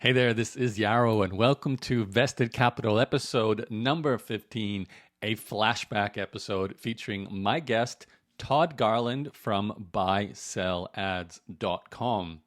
Hey there, this is Yarrow, and welcome to Vested Capital episode number 15, a flashback episode featuring my guest, Todd Garland from BuySellAds.com.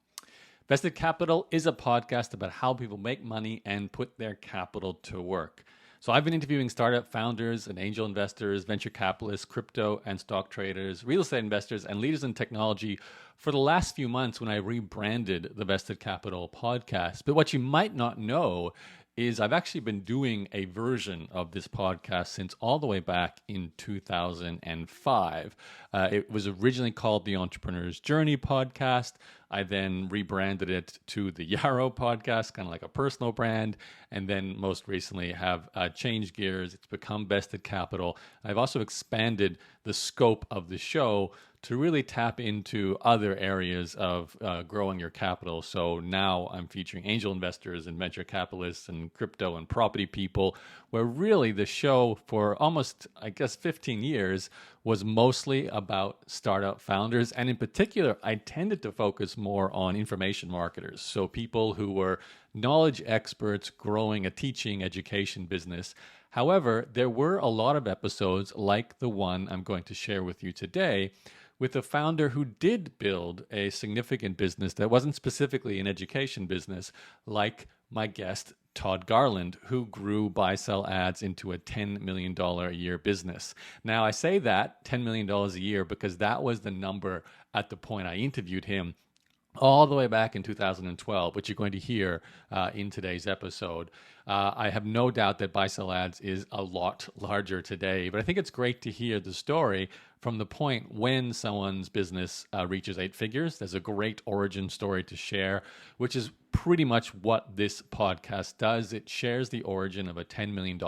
Vested Capital is a podcast about how people make money and put their capital to work. So I've been interviewing startup founders and angel investors, venture capitalists, crypto and stock traders, real estate investors, and leaders in technology for the last few months when I rebranded the Vested Capital podcast. But what you might not know is I've actually been doing a version of this podcast since all the way back in 2005. It was originally called the Entrepreneur's Journey podcast. I then rebranded it to the Yarrow podcast, kind of like a personal brand. And then most recently have changed gears. It's become Vested Capital. I've also expanded the scope of the show to really tap into other areas of growing your capital. So now I'm featuring angel investors and venture capitalists and crypto and property people, where really the show for almost, 15 years was mostly about startup founders. And in particular, I tended to focus more on information marketers. So people who were knowledge experts growing a teaching education business. However, there were a lot of episodes like the one I'm going to share with you today, with a founder who did build a significant business that wasn't specifically an education business, like my guest, Todd Garland, who grew Buy Sell Ads into a $10 million a year business. Now, I say that $10 million a year because that was the number at the point I interviewed him all the way back in 2012, which you're going to hear in today's episode. I have no doubt that Buy Sell Ads is a lot larger today, but I think it's great to hear the story from the point when someone's business reaches 8 figures. There's a great origin story to share, which is pretty much what this podcast does. It shares the origin of a $10 million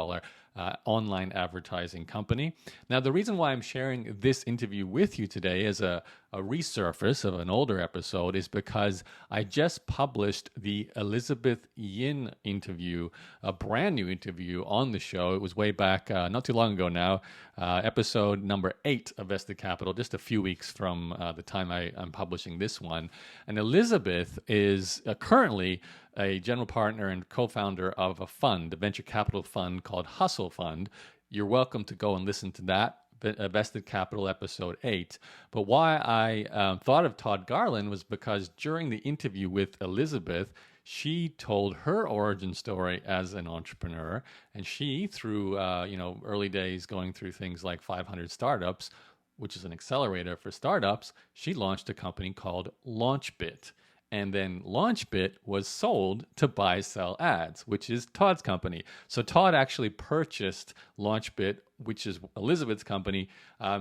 online advertising company. Now, the reason why I'm sharing this interview with you today as a resurface of an older episode is because I just published the Elizabeth Yin interview, a brand new interview on the show. It was way back, not too long ago now, episode number 8 of Vested Capital, just a few weeks from the time I'm publishing this one. And Elizabeth is currently a general partner and co-founder of a fund, a venture capital fund called Hustle Fund. You're welcome to go and listen to that, Vested Capital episode 8. But why I thought of Todd Garland was because during the interview with Elizabeth, she told her origin story as an entrepreneur, and she, through early days going through things like 500 Startups, which is an accelerator for startups, she launched a company called LaunchBit. And then LaunchBit was sold to Buy Sell Ads, which is Todd's company. So Todd actually purchased LaunchBit, which is Elizabeth's company.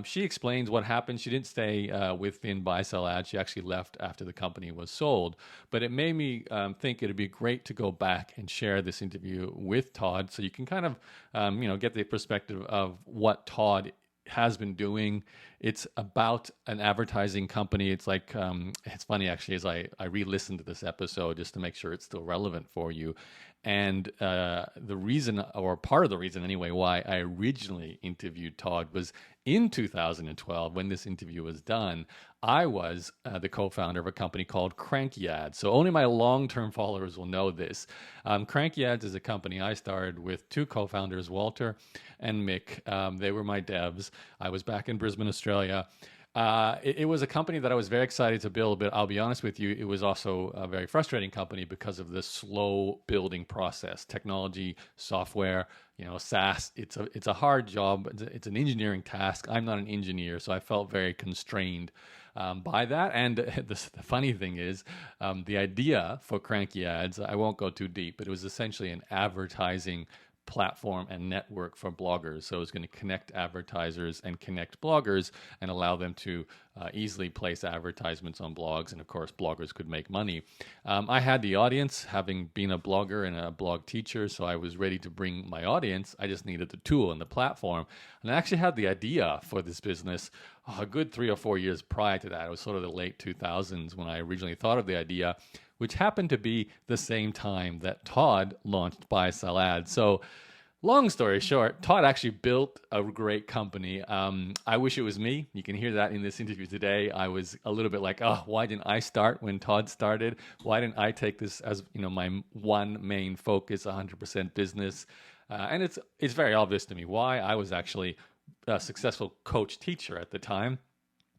She explains what happened. She didn't stay within Buy Sell Ads. She actually left after the company was sold. But it made me think it'd be great to go back and share this interview with Todd, so you can kind of get the perspective of what Todd has been doing. It's about an advertising company. It's like, it's funny actually, as I re-listened to this episode just to make sure it's still relevant for you. And the reason, or part of the reason anyway, why I originally interviewed Todd was in 2012, when this interview was done, I was the co-founder of a company called Cranky Ads. So only my long-term followers will know this. Cranky Ads is a company I started with 2 co-founders, Walter and Mick. They were my devs. I was back in Brisbane, Australia. It was a company that I was very excited to build, but I'll be honest with you, it was also a very frustrating company because of the slow building process. Technology, software, SaaS, it's a hard job. It's an engineering task. I'm not an engineer, so I felt very constrained by that. And the funny thing is, the idea for Cranky Ads, I won't go too deep, but it was essentially an advertising platform and network for bloggers. So it's going to connect advertisers and connect bloggers and allow them to easily place advertisements on blogs. And of course, bloggers could make money. I had the audience, having been a blogger and a blog teacher, so I was ready to bring my audience. I just needed the tool and the platform. And I actually had the idea for this business a good 3 or 4 years prior to that. It was sort of the late 2000s when I originally thought of the idea, which happened to be the same time that Todd launched Buy Sell Ads. So Long story short, Todd actually built a great company. I wish it was me. You can hear that in this interview today. I was a little bit like, oh, why didn't I start when Todd started? Why didn't I take this as my one main focus, 100% business? And it's very obvious to me why. I was actually a successful coach teacher at the time,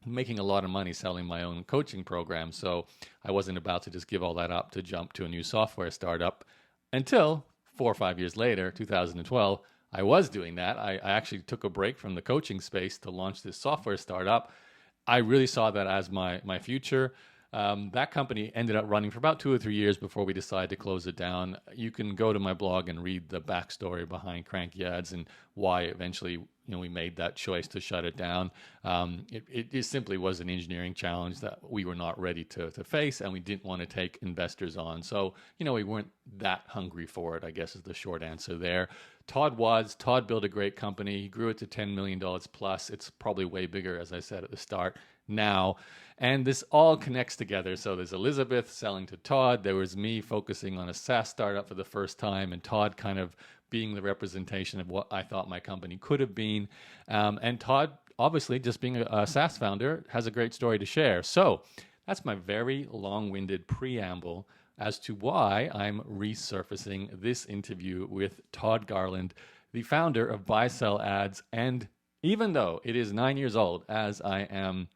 making a lot of money selling my own coaching program. So I wasn't about to just give all that up to jump to a new software startup until 4 or 5 years later, 2012, I was doing that. I actually took a break from the coaching space to launch this software startup. I really saw that as my future. That company ended up running for about 2 or 3 years before we decided to close it down. You can go to my blog and read the backstory behind Cranky Ads and why eventually we made that choice to shut it down. It simply was an engineering challenge that we were not ready to face, and we didn't want to take investors on. So we weren't that hungry for it, I guess is the short answer there. Todd built a great company. He grew it to $10 million plus. It's probably way bigger, as I said at the start, now. And this all connects together. So there's Elizabeth selling to Todd. There was me focusing on a SaaS startup for the first time, and Todd kind of being the representation of what I thought my company could have been. And Todd, obviously, just being a SaaS founder, has a great story to share. So that's my very long-winded preamble as to why I'm resurfacing this interview with Todd Garland, the founder of Buy Sell Ads. And even though it is 9 years old, as I am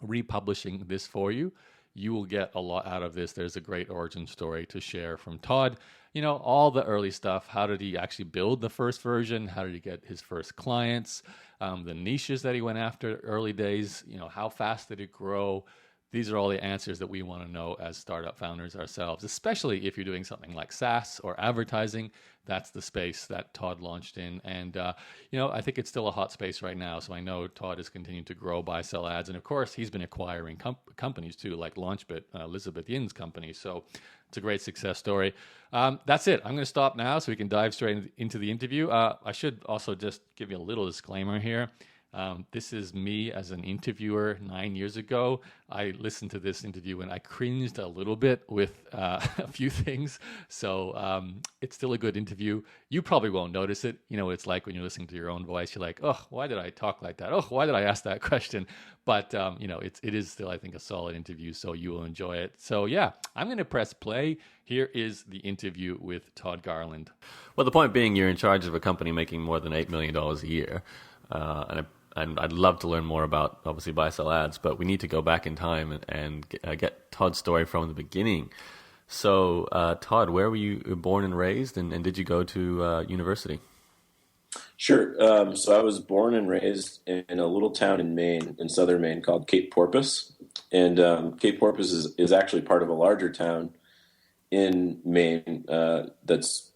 republishing this for you, you will get a lot out of this. There's a great origin story to share from Todd. All the early stuff. How did he actually build the first version? How did he get his first clients? The niches that he went after early days. How fast did it grow? These are all the answers that we want to know as startup founders ourselves, especially if you're doing something like SaaS or advertising. That's the space that Todd launched in. And, I think it's still a hot space right now. So I know Todd is continuing to grow Buy Sell Ads. And of course, he's been acquiring companies too, like LaunchBit, Elizabeth Yin's company. So it's a great success story. That's it. I'm going to stop now so we can dive straight into the interview. I should also just give you a little disclaimer here. This is me as an interviewer 9 years ago. I listened to this interview and I cringed a little bit with a few things. So it's still a good interview. You probably won't notice it. It's like when you're listening to your own voice, you're like, oh, why did I talk like that? Oh, why did I ask that question? But, it is still, I think, a solid interview, so you will enjoy it. So, yeah, I'm going to press play. Here is the interview with Todd Garland. Well, the point being, you're in charge of a company making more than $8 million a year. And I'd love to learn more about, obviously, Buy Sell Ads, but we need to go back in time and get Todd's story from the beginning. So, Todd, where were you born and raised, and did you go to university? Sure. So I was born and raised in a little town in Maine, in southern Maine, called Cape Porpoise. And Cape Porpoise is actually part of a larger town in Maine that's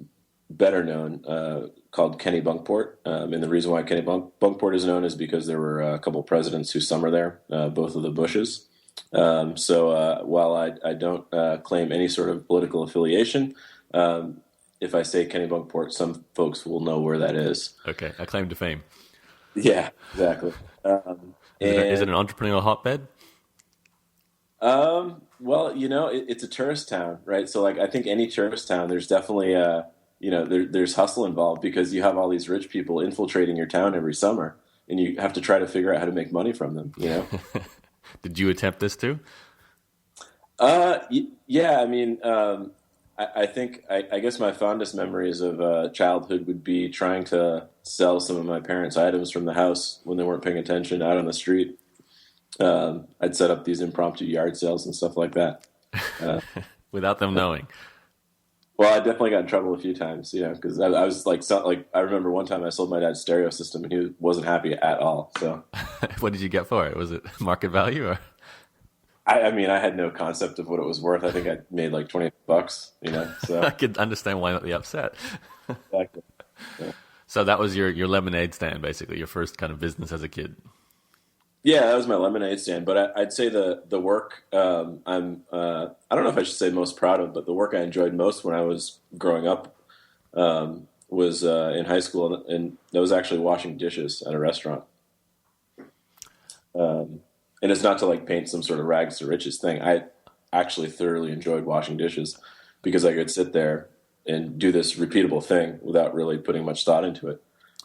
better known, called Kennebunkport. And the reason why Kennebunkport is known is because there were a couple presidents who summer there, both of the Bushes. So while I don't claim any sort of political affiliation, if I say Kennebunkport, some folks will know where that is. Okay, a claim to fame. Yeah, exactly. Is it an entrepreneurial hotbed? Well, it's a tourist town, right? So, I think any tourist town, there's definitely there's hustle involved because you have all these rich people infiltrating your town every summer, and you have to try to figure out how to make money from them. Did you attempt this too? Yeah. I mean, I think I guess my fondest memories of childhood would be trying to sell some of my parents' items from the house when they weren't paying attention out on the street. I'd set up these impromptu yard sales and stuff like that. Without them knowing. Well, I definitely got in trouble a few times, because I was I remember one time I sold my dad's stereo system and he wasn't happy at all. So, what did you get for it? Was it market value or? I mean, I had no concept of what it was worth. I think I made like $20, So I could understand why not be upset. Exactly. Yeah. So that was your lemonade stand, basically, your first kind of business as a kid. Yeah, that was my lemonade stand. But I'd say the work I don't know if I should say most proud of, but the work I enjoyed most when I was growing up was in high school, and that was actually washing dishes at a restaurant. And it's not to paint some sort of rags to riches thing. I actually thoroughly enjoyed washing dishes because I could sit there and do this repeatable thing without really putting much thought into it.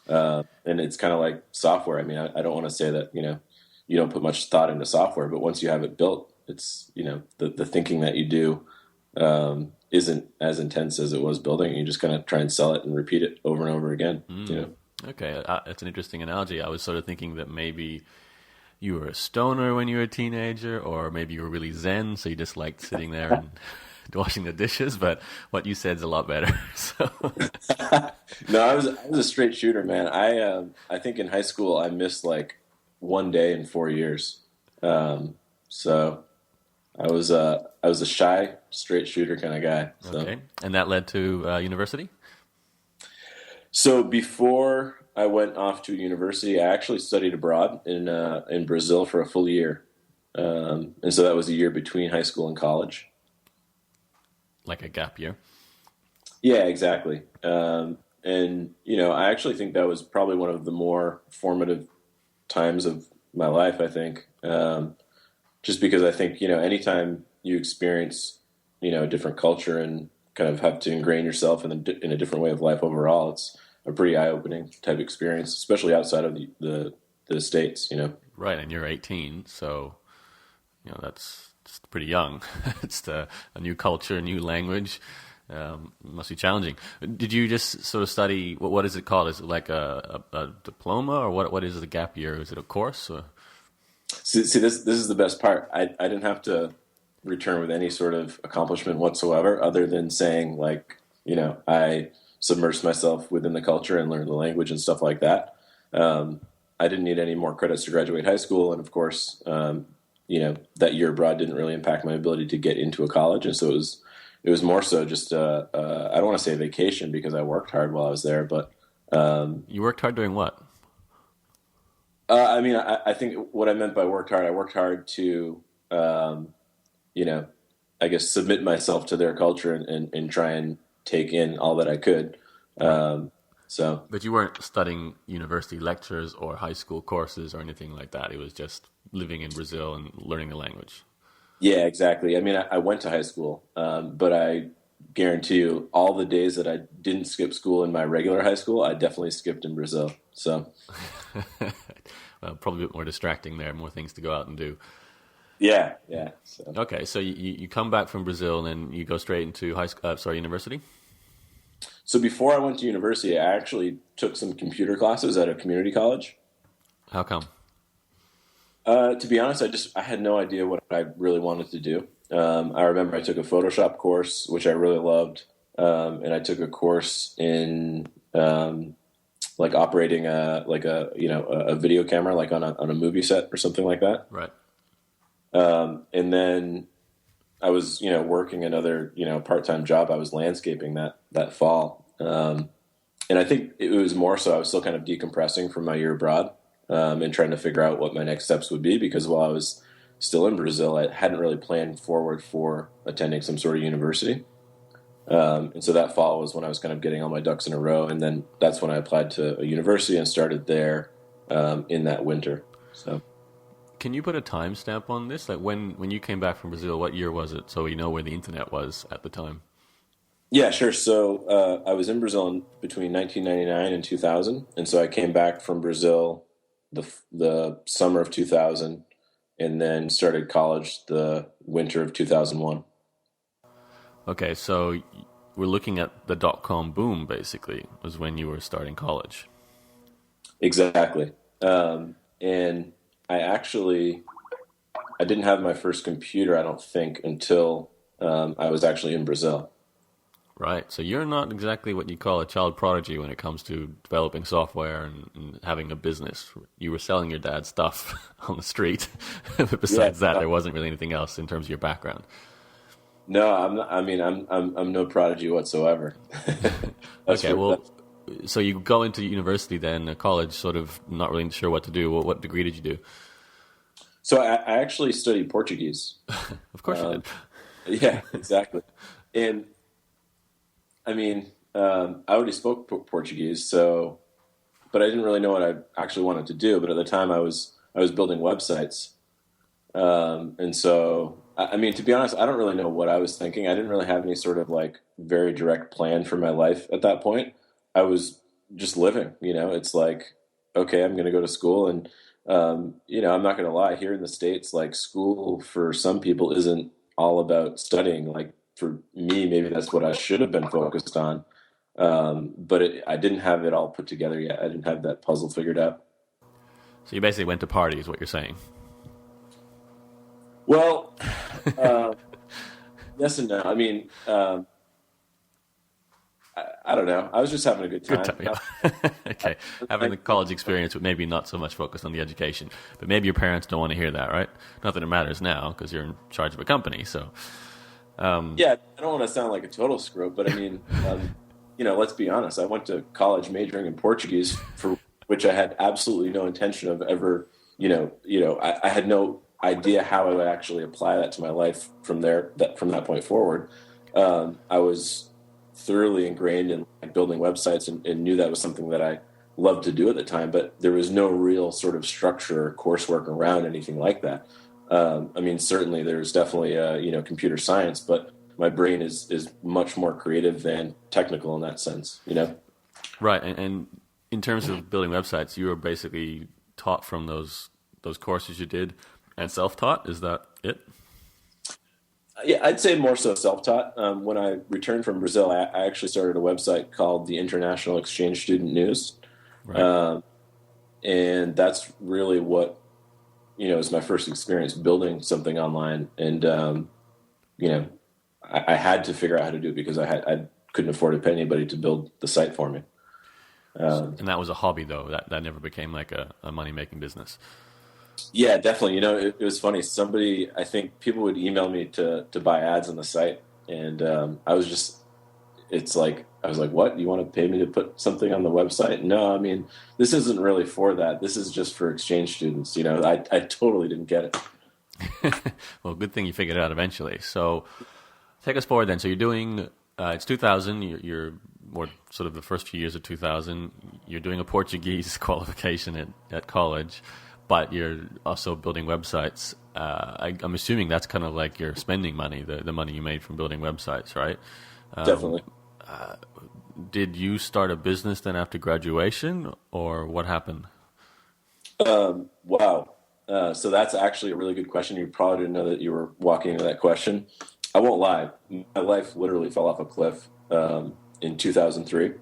And it's kind of like software. I mean, I don't want to say that, you don't put much thought into software, but once you have it built, it's, the thinking that you do, isn't as intense as it was building. You just kind of try and sell it and repeat it over and over again. Okay, that's an interesting analogy. I was sort of thinking that maybe you were a stoner when you were a teenager, or maybe you were really zen, so you just liked sitting there and washing the dishes. But what you said is a lot better. So. No, I was a straight shooter, man. I think in high school I missed like one day in 4 years. So I was a shy, straight shooter kind of guy. So. Okay, and that led to university? So before I went off to university, I actually studied abroad in Brazil for a full year, and so that was a year between high school and college. Like a gap year. Yeah, exactly. And I actually think that was probably one of the more formative times of my life. I think, just because I think anytime you experience a different culture and kind of have to ingrain yourself in a different way of life overall, it's a pretty eye-opening type experience, especially outside of the States. Right, and you're 18, so that's pretty young. It's a new culture, new language. It must be challenging. Did you just sort of study, what is it called? Is it like a diploma, or what is the gap year? Is it a course? Or? See, this is the best part. I didn't have to return with any sort of accomplishment whatsoever, other than saying I submersed myself within the culture and learned the language and stuff like that. I didn't need any more credits to graduate high school, and of course, that year abroad didn't really impact my ability to get into a college, and so it was more so just I don't want to say vacation, because I worked hard while I was there, but you worked hard doing what? I think what I meant by worked hard, I worked hard to I guess submit myself to their culture and try and take in all that I could. But you weren't studying university lectures or high school courses or anything like that. It was just living in Brazil and learning the language. Yeah, exactly. I mean, I went to high school, but I guarantee you all the days that I didn't skip school in my regular high school, I definitely skipped in Brazil. So, well, probably a bit more distracting there, more things to go out and do. Yeah. So. Okay, so you come back from Brazil and then you go straight into university? So before I went to university, I actually took some computer classes at a community college. How come? To be honest, I had no idea what I really wanted to do. I remember I took a Photoshop course, which I really loved, and I took a course in like operating a video camera, like on a movie set or something like that. Right. And then I was working another part-time job. I was landscaping that fall, and I think it was more so I was still kind of decompressing from my year abroad. And trying to figure out what my next steps would be, because while I was still in Brazil, I hadn't really planned forward for attending some sort of university. And so that fall was when I was kind of getting all my ducks in a row. And then that's when I applied to a university and started there in that winter. So, can you put a timestamp on this? Like when you came back from Brazil, what year was it? So we know where the internet was at the time. Yeah, sure. So I was in Brazil between 1999 and 2000. And so I came back from Brazil the summer of 2000, and then started college the winter of 2001. Okay, so we're looking at the .com boom, basically, was when you were starting college. Exactly. And I didn't have my first computer, I don't think, until I was actually in Brazil. Right. So you're not exactly what you call a child prodigy when it comes to developing software and having a business. You were selling your dad's stuff on the street. But besides that, there wasn't really anything else in terms of your background. No, I'm not, I'm no prodigy whatsoever. Okay. Well, so you go into university then, college, sort of not really sure what to do. What degree did you do? So I actually studied Portuguese. Of course you did. Yeah, exactly. And I already spoke Portuguese, but I didn't really know what I actually wanted to do. But at the time, I was building websites, and so I mean, to be honest, I don't really know what I was thinking. I didn't really have any sort of like very direct plan for my life at that point. I was just living, it's like, okay, I'm going to go to school. And, I'm not going to lie, here in the States, like school for some people isn't all about studying. Like for me, maybe that's what I should have been focused on. But I didn't have it all put together yet. I didn't have that puzzle figured out. So you basically went to party, is what you're saying. Well, yes and no. I mean, I don't know. I was just having a good time. Good time, yeah. Okay, having the college experience, but maybe not so much focused on the education. But maybe your parents don't want to hear that, right? Not that it matters now, because you're in charge of a company. So, yeah, I don't want to sound like a total screw, but I mean, let's be honest. I went to college majoring in Portuguese, for which I had absolutely no intention of ever. I had no idea how I would actually apply that to my life from that point forward. I was thoroughly ingrained in building websites and knew that was something that I loved to do at the time, but there was no real sort of structure or coursework around anything like that. I mean, certainly there's definitely computer science, but my brain is much more creative than technical in that sense, Right, and in terms of building websites, you were basically taught from those courses you did and self-taught. Is that it? Yeah, I'd say more so self-taught. When I returned from Brazil, I actually started a website called the International Exchange Student News. Right. And that's really what, is my first experience building something online. And, I had to figure out how to do it because I couldn't afford to pay anybody to build the site for me. And that was a hobby, though. That never became like a money-making business. Yeah, definitely. It was funny. I think people would email me to buy ads on the site. And I was like, what? You want to pay me to put something on the website? No, I mean, this isn't really for that. This is just for exchange students. I totally didn't get it. Well, good thing you figured it out eventually. So take us forward then. So you're doing, it's 2000, you're more sort of the first few years of 2000. You're doing a Portuguese qualification at college, but you're also building websites. I'm assuming that's kind of like your spending money, the money you made from building websites, right? Definitely. Did you start a business then after graduation, or what happened? Wow. So that's actually a really good question. You probably didn't know that you were walking into that question. I won't lie. My life literally fell off a cliff in 2003.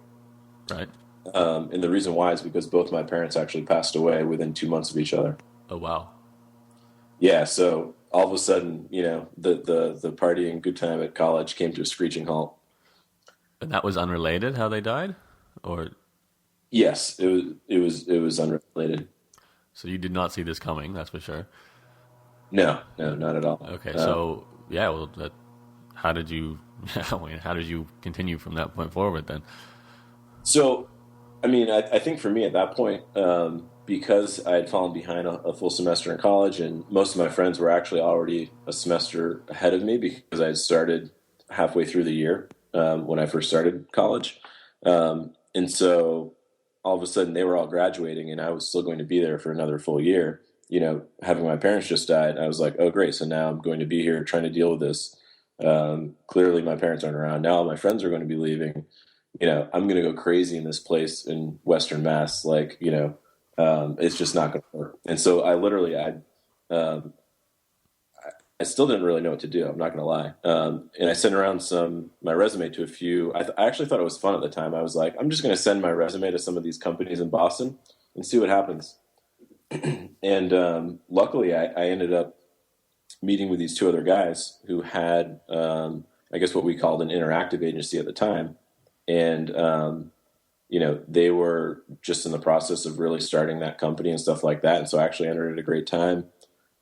Right. And the reason why is because both my parents actually passed away within 2 months of each other. Oh, wow. Yeah. So all of a sudden, the party and good time at college came to a screeching halt. And that was unrelated how they died, or? Yes, it was unrelated. So you did not see this coming, that's for sure. No, not at all. Okay. So yeah, well, how did you continue from that point forward then? So, I mean, I think for me at that point, because I had fallen behind a full semester in college, and most of my friends were actually already a semester ahead of me because I had started halfway through the year when I first started college. And so all of a sudden they were all graduating and I was still going to be there for another full year. Having my parents just died, I was like, oh, great. So now I'm going to be here trying to deal with this. Clearly my parents aren't around. Now my friends are going to be leaving. I'm going to go crazy in this place in Western Mass. Like, it's just not going to work. And so I still didn't really know what to do. I'm not going to lie. And I sent around my resume to a few. I actually thought it was fun at the time. I was like, I'm just going to send my resume to some of these companies in Boston and see what happens. And luckily, I ended up meeting with these two other guys who had, I guess, what we called an interactive agency at the time. And, they were just in the process of really starting that company and stuff like that. And so I actually entered at a great time.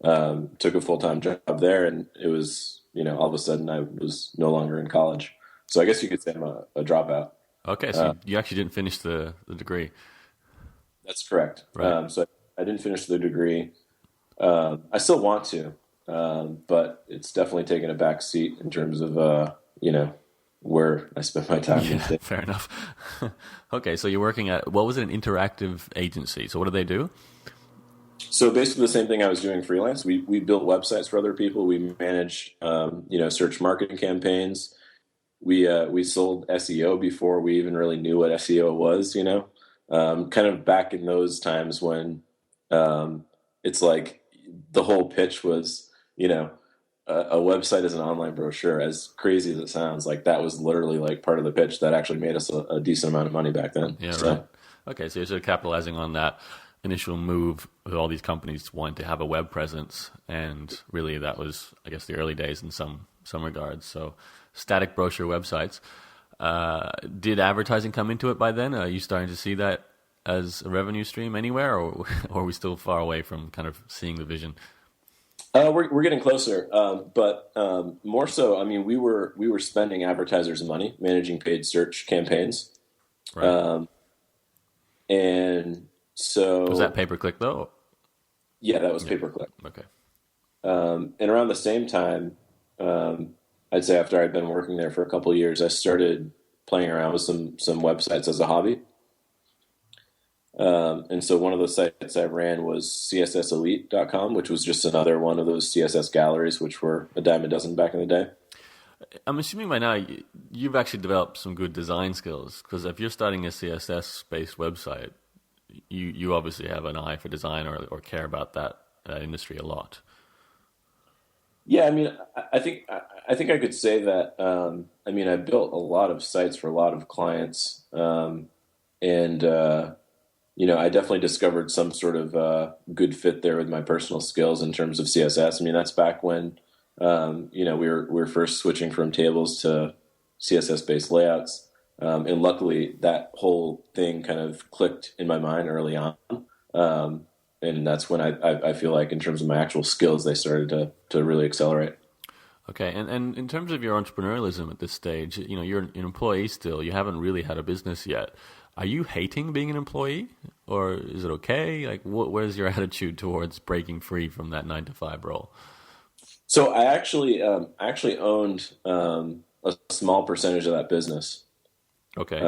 Took a full-time job there, and it was, all of a sudden I was no longer in college. So I guess you could say I'm a dropout. Okay, so you actually didn't finish the degree. That's correct. Right. So I didn't finish the degree. I still want to, but it's definitely taken a back seat in terms of, where I spend my time. Yeah, fair enough. Okay, so you're working at, what was it, an interactive agency? So what do they do? So basically the same thing I was doing freelance. We built websites for other people. We managed, search marketing campaigns. We sold SEO before we even really knew what SEO was. Kind of back in those times when it's like the whole pitch was, a website is an online brochure. As crazy as it sounds, like that was literally like part of the pitch that actually made us a decent amount of money back then. Yeah, So, right. Okay, so you're sort of capitalizing on that initial move with all these companies wanting to have a web presence, and really that was, I guess, the early days in some regards. So static brochure websites. Did advertising come into it by then? Are you starting to see that as a revenue stream anywhere, or are we still far away from kind of seeing the vision? we're getting closer, but more so. I mean, we were spending advertisers' money managing paid search campaigns, Right. and so Was that pay per click though? yeah, that was Yeah. pay per click. Okay. And around the same time, I'd say after I'd been working there for a couple of years, I started playing around with some websites as a hobby. And so one of the sites I ran was CSSElite.com, which was just another one of those CSS galleries, which were a dime a dozen back in the day. I'm assuming by now you've actually developed some good design skills, because if you're starting a CSS-based website, you obviously have an eye for design, or care about that industry a lot. Yeah, I mean, I think I could say that. I mean, I built a lot of sites for a lot of clients, and I definitely discovered some sort of good fit there with my personal skills in terms of CSS. I mean, that's back when we were first switching from tables to CSS based layouts, and luckily that whole thing kind of clicked in my mind early on. And that's when I feel like in terms of my actual skills, they started to really accelerate. Okay, and in terms of your entrepreneurialism at this stage, you're an employee still. You haven't really had a business yet. Are you hating being an employee, or is it okay? Like, where's your attitude towards breaking free from that 9 to 5 role? So I actually owned a small percentage of that business, Okay,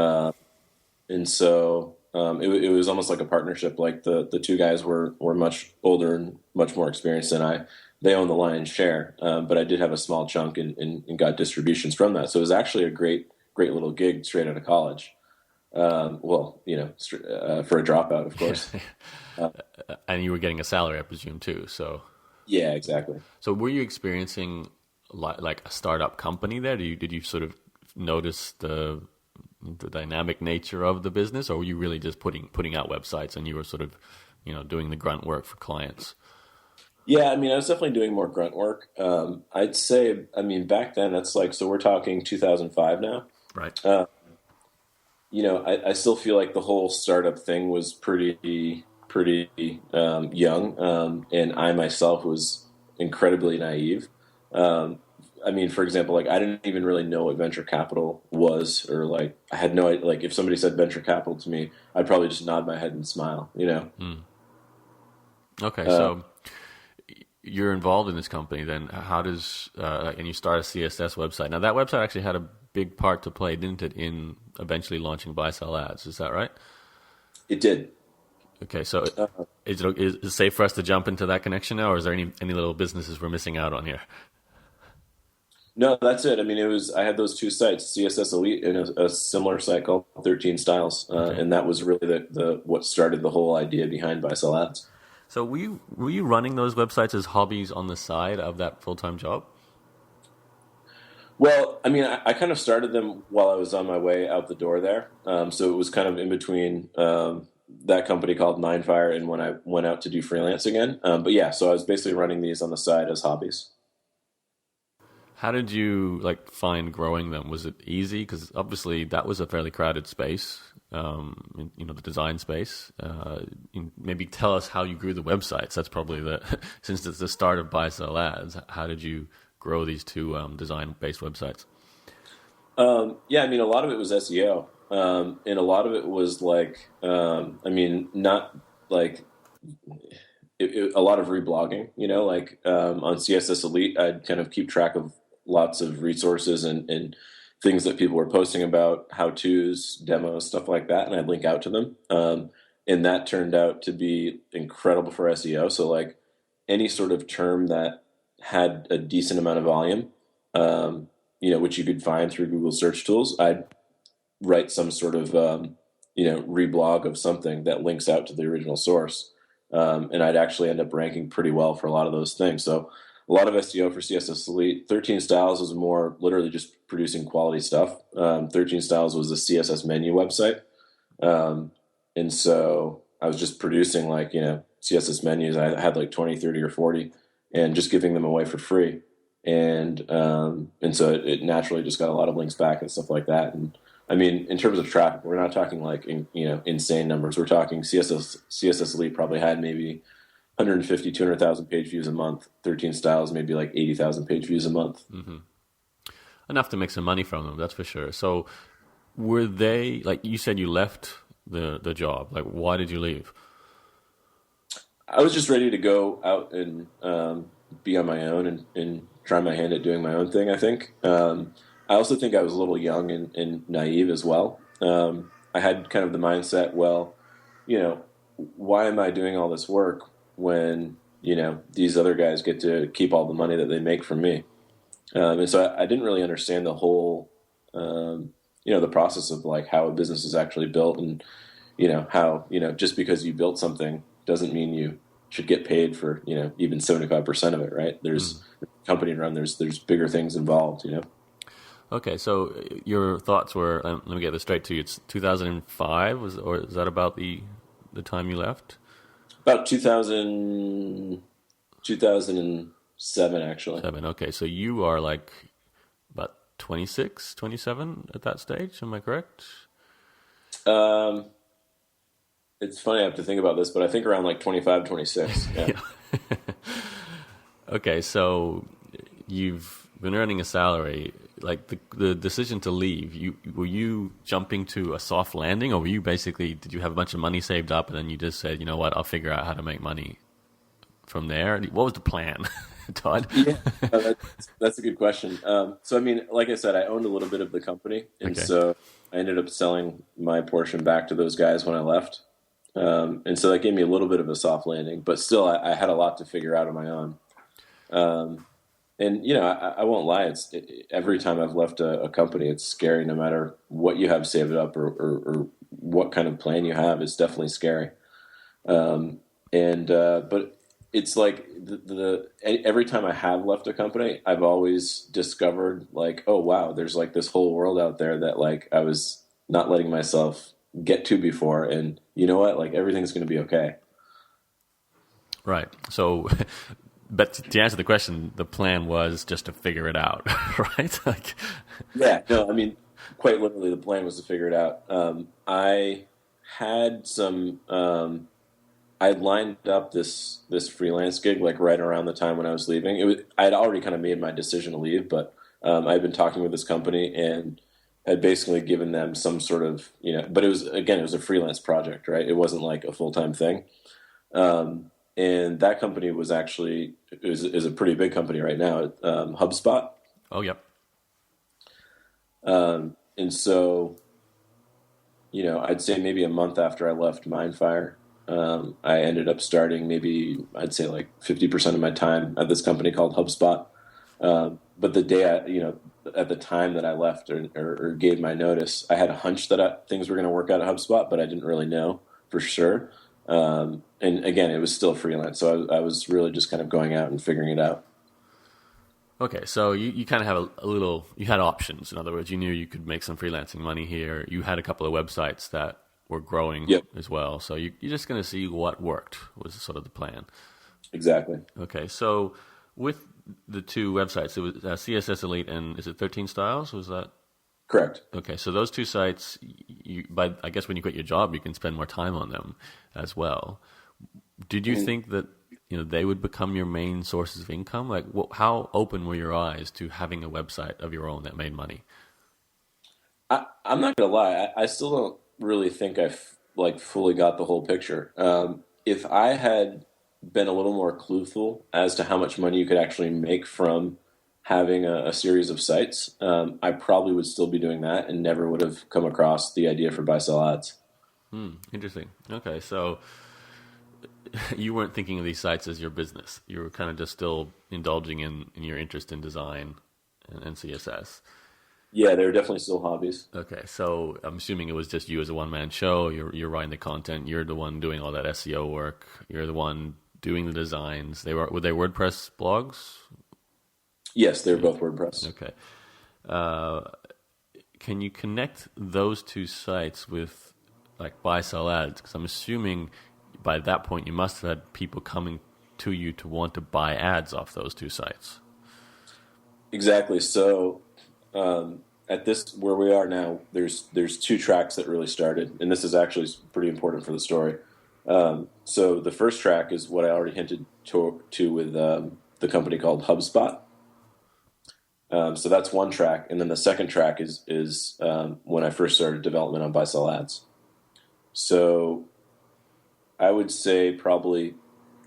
and so it was almost like a partnership. Like the two guys were much older and much more experienced than I. They owned the lion's share, but I did have a small chunk and got distributions from that. So it was actually a great little gig straight out of college. For a dropout, of course. and you were getting a salary, I presume, too. So, Yeah, exactly. so were you experiencing like a startup company there? Did you sort of notice the dynamic nature of the business, or were you really just putting out websites and you were sort of doing the grunt work for clients? Yeah, I mean, I was definitely doing more grunt work. I'd say, I mean, back then, that's like, so we're talking 2005 now. Right. I still feel like the whole startup thing was pretty young, and I myself was incredibly naive. I mean, for example, like I didn't even really know what venture capital was, or like I had no idea. Like if somebody said venture capital to me, I'd probably just nod my head and smile. Okay, so you're involved in this company. Then how does and you start a CSS website? Now that website actually had a big part to play, didn't it, in eventually launching Buy Sell Ads? Is that right? It did. Okay, so is it safe for us to jump into that connection now, or is there any little businesses we're missing out on here? No, that's it. I mean, I had those two sites, CSS Elite and a similar site called 13 Styles, and that was really the what started the whole idea behind Buy Sell Ads. So were you running those websites as hobbies on the side of that full-time job? Well, I mean, I kind of started them while I was on my way out the door there, so it was kind of in between that company called Ninefire and when I went out to do freelance again. But yeah, so I was basically running these on the side as hobbies. How did you find growing them? Was it easy? Because obviously that was a fairly crowded space, the design space. Maybe tell us how you grew the websites. That's probably since it's the start of Buy Sell Ads. How did you grow these two design-based websites? Yeah, I mean, a lot of it was SEO, and a lot of it was not like a lot of reblogging. On CSS Elite, I'd kind of keep track of lots of resources and things that people were posting about, how-tos, demos, stuff like that, and I'd link out to them. and that turned out to be incredible for SEO. So like any sort of term that had a decent amount of volume, which you could find through Google search tools, I'd write some sort of reblog of something that links out to the original source, and I'd actually end up ranking pretty well for a lot of those things. So a lot of SEO for CSS Elite. 13 Styles was more literally just producing quality stuff. 13 Styles was a CSS menu website, and so I was just producing CSS menus. I had like 20, 30, or 40, and just giving them away for free. And so it naturally just got a lot of links back and stuff like that. And I mean, in terms of traffic, we're not talking insane numbers. We're talking CSS Elite probably had maybe 150, 200,000 page views a month. 13 Styles maybe like 80,000 page views a month. Mm-hmm. Enough to make some money from them, that's for sure. So were they, like you said, you left the job. Like, why did you leave? I was just ready to go out and be on my own and try my hand at doing my own thing, I think. I also think I was a little young and naive as well. I had kind of the mindset, why am I doing all this work when, these other guys get to keep all the money that they make from me? And so I didn't really understand the whole, the process of like how a business is actually built, and, how, just because you built something doesn't mean you should get paid for, even 75% of it, right? There's company run, there's bigger things involved, Okay, so your thoughts were, let me get this straight to you, it's 2005, or is that about the time you left? About 2007, actually. Okay, so you are like about 26, 27 at that stage, am I correct? It's funny, I have to think about this, but I think around like 25, 26. Yeah. Yeah. Okay, so you've been earning a salary. Like the decision to leave, were you jumping to a soft landing, or were you did you have a bunch of money saved up and then you just said, you know what, I'll figure out how to make money from there? What was the plan, Todd? Yeah, that's a good question. So, I mean, like I said, I owned a little bit of the company, and so I ended up selling my portion back to those guys when I left. And so that gave me a little bit of a soft landing, but still I had a lot to figure out on my own. And, I won't lie. Every time I've left a company, it's scary. No matter what you have saved up or what kind of plan you have, it's definitely scary. But it's like every time I have left a company, I've always discovered like, oh, wow, there's like this whole world out there that like I was not letting myself get to before. And you know what? Like everything's going to be okay. Right. So... But to answer the question, the plan was just to figure it out, right? Yeah, no, I mean, quite literally, the plan was to figure it out. I had I'd lined up this freelance gig like right around the time when I was leaving. I'd already kind of made my decision to leave, but I'd been talking with this company and had basically given them some sort of, but it was a freelance project, right? It wasn't like a full-time thing. And that company was actually is a pretty big company right now, HubSpot. Oh, yep. And so, I'd say maybe a month after I left Mindfire, I ended up starting maybe I'd say like 50% of my time at this company called HubSpot. But the day at the time that I left or gave my notice, I had a hunch that things were going to work out at HubSpot, but I didn't really know for sure. And again, it was still freelance, so I was really just kind of going out and figuring it out. Okay, so you kind of have you had options. In other words, you knew you could make some freelancing money here. You had a couple of websites that were growing as well. So you're just going to see what worked was sort of the plan. Exactly. Okay, so with the two websites, it was CSS Elite and is it 13 Styles? Was that? Correct. Okay, so those two sites, I guess when you quit your job, you can spend more time on them as well. Did you think that they would become your main sources of income? Like, how open were your eyes to having a website of your own that made money? I'm not gonna lie, I still don't really think I've fully got the whole picture. If I had been a little more clueful as to how much money you could actually make from having a series of sites, I probably would still be doing that and never would have come across the idea for buy-sell ads. Interesting. Okay, so you weren't thinking of these sites as your business. You were kind of just still indulging in your interest in design and CSS. Yeah, they were definitely still hobbies. Okay, so I'm assuming it was just you as a one-man show. You're writing the content. You're the one doing all that SEO work. You're the one doing the designs. Were they WordPress blogs? Yes, they were both WordPress. Okay. Can you connect those two sites with like buy sell ads? Because I'm assuming by that point you must have had people coming to you to want to buy ads off those two sites. Exactly. So at this where we are now, there's two tracks that really started, and this is actually pretty important for the story. So the first track is what I already hinted to with the company called HubSpot. So that's one track, and then the second track is when I first started development on buy sell ads. So I would say probably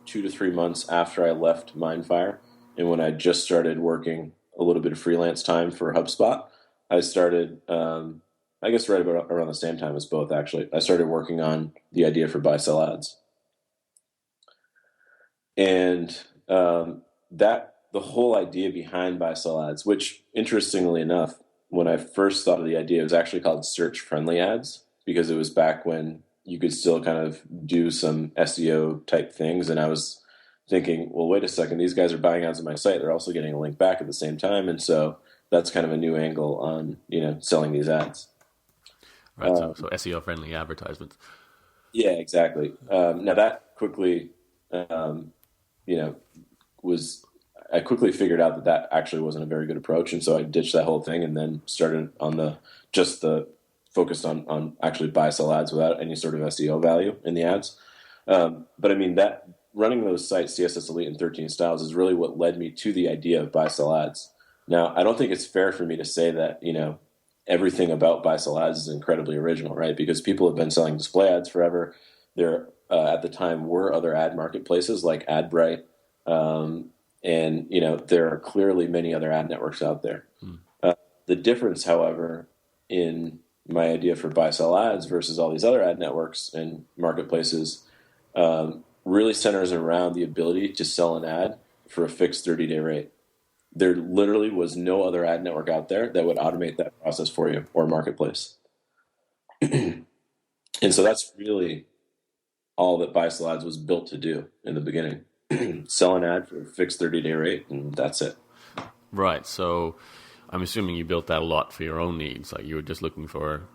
2 to 3 months after I left Mindfire, and when I just started working a little bit of freelance time for HubSpot, I started, I guess right about around the same time as both, actually. I started working on the idea for buy sell ads. And the whole idea behind buy sell ads, which interestingly enough, when I first thought of the idea, it was actually called search friendly ads, because it was back when you could still kind of do some SEO type things. And I was thinking, well, wait a second, these guys are buying ads on my site. They're also getting a link back at the same time. And so that's kind of a new angle on, selling these ads. Right. So SEO friendly advertisements. Yeah, exactly. Now that quickly, I quickly figured out that actually wasn't a very good approach. And so I ditched that whole thing and then started on the focused on actually buy sell ads without any sort of SEO value in the ads. But I mean, that running those sites, CSS Elite and 13 Styles, is really what led me to the idea of buy sell ads. Now, I don't think it's fair for me to say that, everything about buy sell ads is incredibly original, right? Because people have been selling display ads forever. There, at the time, were other ad marketplaces like AdBright. And, there are clearly many other ad networks out there. The difference, however, in my idea for buy sell ads versus all these other ad networks and marketplaces really centers around the ability to sell an ad for a fixed 30-day rate. There literally was no other ad network out there that would automate that process for you, or marketplace. And so that's really all that buy sell ads was built to do in the beginning. Sell an ad for a fixed 30-day rate, and that's it. Right. So I'm assuming you built that a lot for your own needs. Like you were just looking for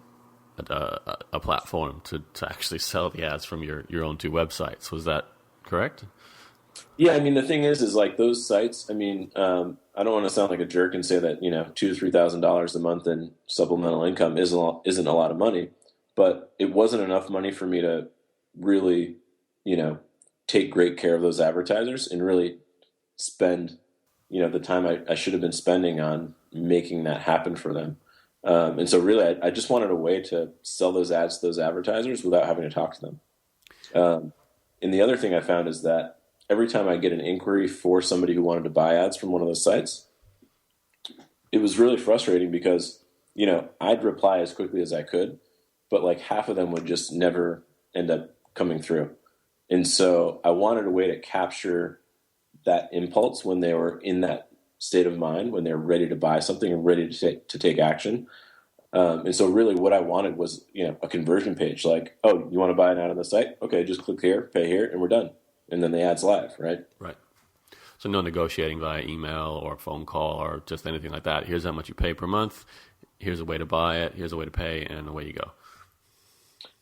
a platform to actually sell the ads from your own two websites. Was that correct? Yeah, I mean, the thing is like those sites, I mean, I don't want to sound like a jerk and say that, $2,000 to $3,000 a month in supplemental income isn't a lot of money, but it wasn't enough money for me to really, take great care of those advertisers and really spend, the time I should have been spending on making that happen for them. And so really, I just wanted a way to sell those ads to those advertisers without having to talk to them. And the other thing I found is that every time I get an inquiry for somebody who wanted to buy ads from one of those sites, it was really frustrating because, I'd reply as quickly as I could, but like half of them would just never end up coming through. And so I wanted a way to capture that impulse when they were in that state of mind, when they're ready to buy something and ready to take action. And so really what I wanted was, a conversion page, like, oh, you want to buy an ad on the site? Okay, just click here, pay here, and we're done. And then the ad's live, right? Right. So no negotiating via email or phone call or just anything like that. Here's how much you pay per month. Here's a way to buy it. Here's a way to pay, and away you go.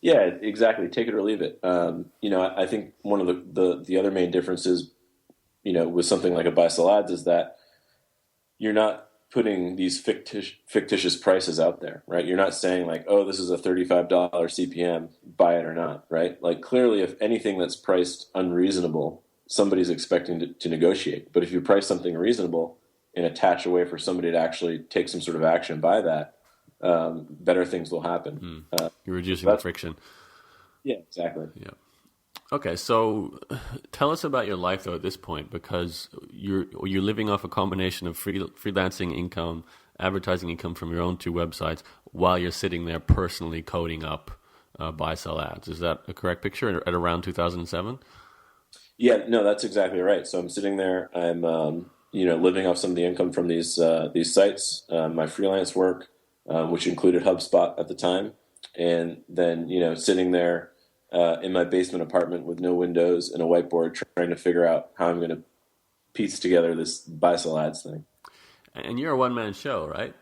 Yeah, exactly. Take it or leave it. I think one of the other main differences, with something like a buy sell ads is that you're not putting these fictitious prices out there, right? You're not saying like, oh, this is a $35 CPM, buy it or not, right? Like clearly, if anything that's priced unreasonable, somebody's expecting to negotiate. But if you price something reasonable and attach a way for somebody to actually take some sort of action by that, better things will happen. You're reducing the friction. Yeah, exactly. Yeah. Okay, so tell us about your life though at this point, because you're living off a combination of freelancing income, advertising income from your own two websites, while you're sitting there personally coding up buy sell ads. Is that a correct picture at around 2007? Yeah, no, that's exactly right. So I'm sitting there. I'm, living off some of the income from these sites, my freelance work, which included HubSpot at the time, and then sitting there in my basement apartment with no windows and a whiteboard, trying to figure out how I'm going to piece together this buy sell ads thing. And you're a one-man show, right?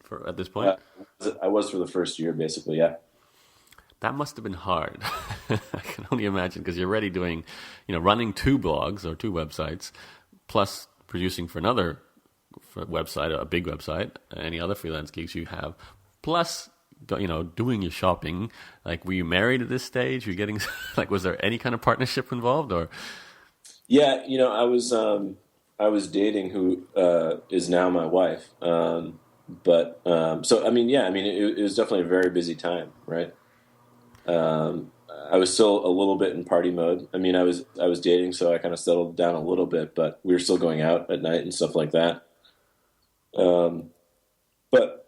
For at this point, Uh, I was for the first year, basically. Yeah. that must have been hard. I can only imagine because you're already doing, running two blogs or two websites, plus producing for another website, a big website, any other freelance gigs you have, plus doing your shopping. Like, were you married at this stage? Were you getting like, was there any kind of partnership involved, or? Yeah, I was dating who is now my wife. So I mean, yeah, I mean, it was definitely a very busy time, right? I was still a little bit in party mode. I mean, I was dating, so I kind of settled down a little bit, but we were still going out at night and stuff like that. But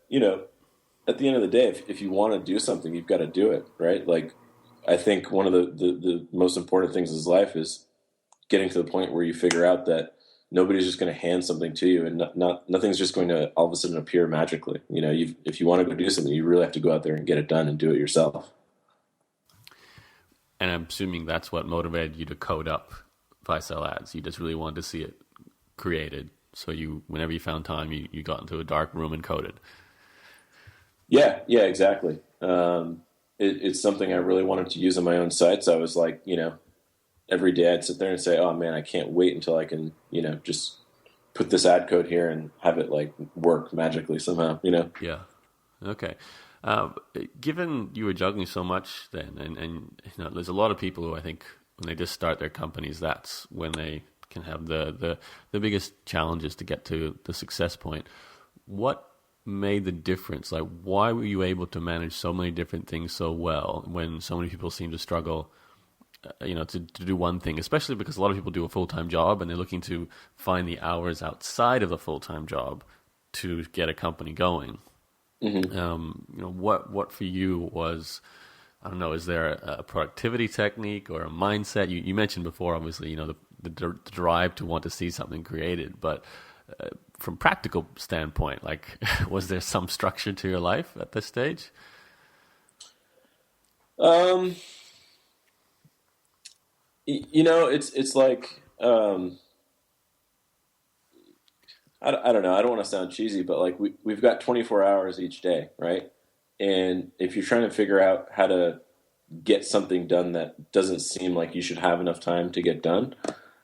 at the end of the day, if you want to do something, you've got to do it, right? Like, I think one of the most important things in life is getting to the point where you figure out that nobody's just going to hand something to you, and nothing's just going to all of a sudden appear magically. If you want to go do something, you really have to go out there and get it done and do it yourself. And I'm assuming that's what motivated you to code up buy sell ads. You just really wanted to see it created. So whenever you found time, you got into a dark room and coded. Yeah, exactly. It's something I really wanted to use on my own sites. I was like, every day I'd sit there and say, oh man, I can't wait until I can, just put this ad code here and have it like work magically somehow, Yeah. Okay. Given you were juggling so much then, and there's a lot of people who I think when they just start their companies, that's when they can have the biggest challenges to get to the success point. What made the difference? Like, why were you able to manage so many different things so well when so many people seem to struggle, to do one thing, especially because a lot of people do a full-time job and they're looking to find the hours outside of the full-time job to get a company going. Mm-hmm. What for you was, I don't know, is there a productivity technique or a mindset? You mentioned before, obviously, the drive to want to see something created, but from practical standpoint, like, was there some structure to your life at this stage? It's like, I don't know. I don't want to sound cheesy, but like we've got 24 hours each day, right? And if you're trying to figure out how to get something done that doesn't seem like you should have enough time to get done,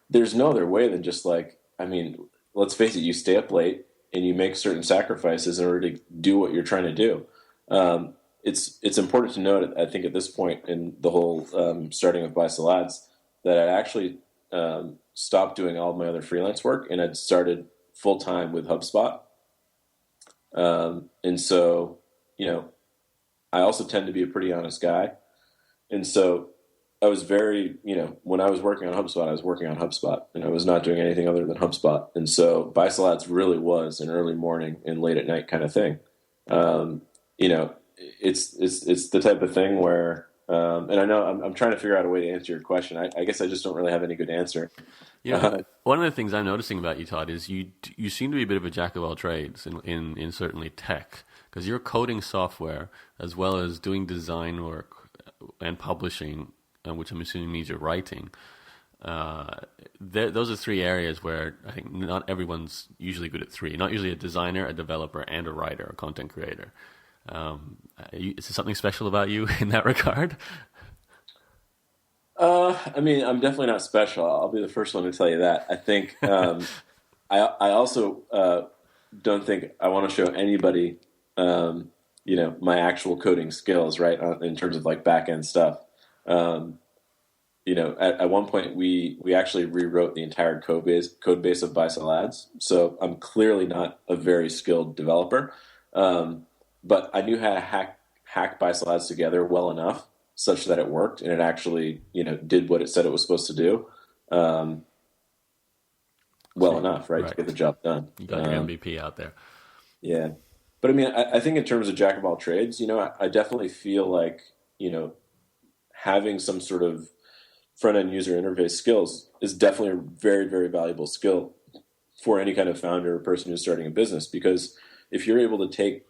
there's no other way than just like, I mean, let's face it, you stay up late and you make certain sacrifices in order to do what you're trying to do. It's important to note, I think, at this point in the whole starting of Buy Sell Ads, that I actually stopped doing all of my other freelance work and I'd started full time with HubSpot. And so, I also tend to be a pretty honest guy. And so I was very, when I was working on HubSpot, I was working on HubSpot and I was not doing anything other than HubSpot. And so Buy Sell Ads really was an early morning and late at night kind of thing. It's the type of thing where, and I know I'm trying to figure out a way to answer your question. I guess I just don't really have any good answer. One of the things I'm noticing about you, Todd, is you seem to be a bit of a jack of all trades in certainly tech, because you're coding software as well as doing design work and publishing, which I'm assuming means you're writing. Those are three areas where I think not everyone's usually good at three. Not usually a designer, a developer, and a writer, a content creator. Is there something special about you in that regard? I mean, I'm definitely not special. I'll be the first one to tell you that. I think I also don't think I want to show anybody, my actual coding skills, right, in terms of like back end stuff. At one point we actually rewrote the entire code base of Buy Sell Ads. So I'm clearly not a very skilled developer, but I knew how to hack Buy Sell Ads together well enough such that it worked and it actually, did what it said it was supposed to do, enough, right, to get the job done. You got your MVP out there. Yeah. But I mean, I think in terms of jack of all trades, I definitely feel like you know, having some sort of front end user interface skills is definitely a very, very valuable skill for any kind of founder or person who's starting a business. Because if you're able to take,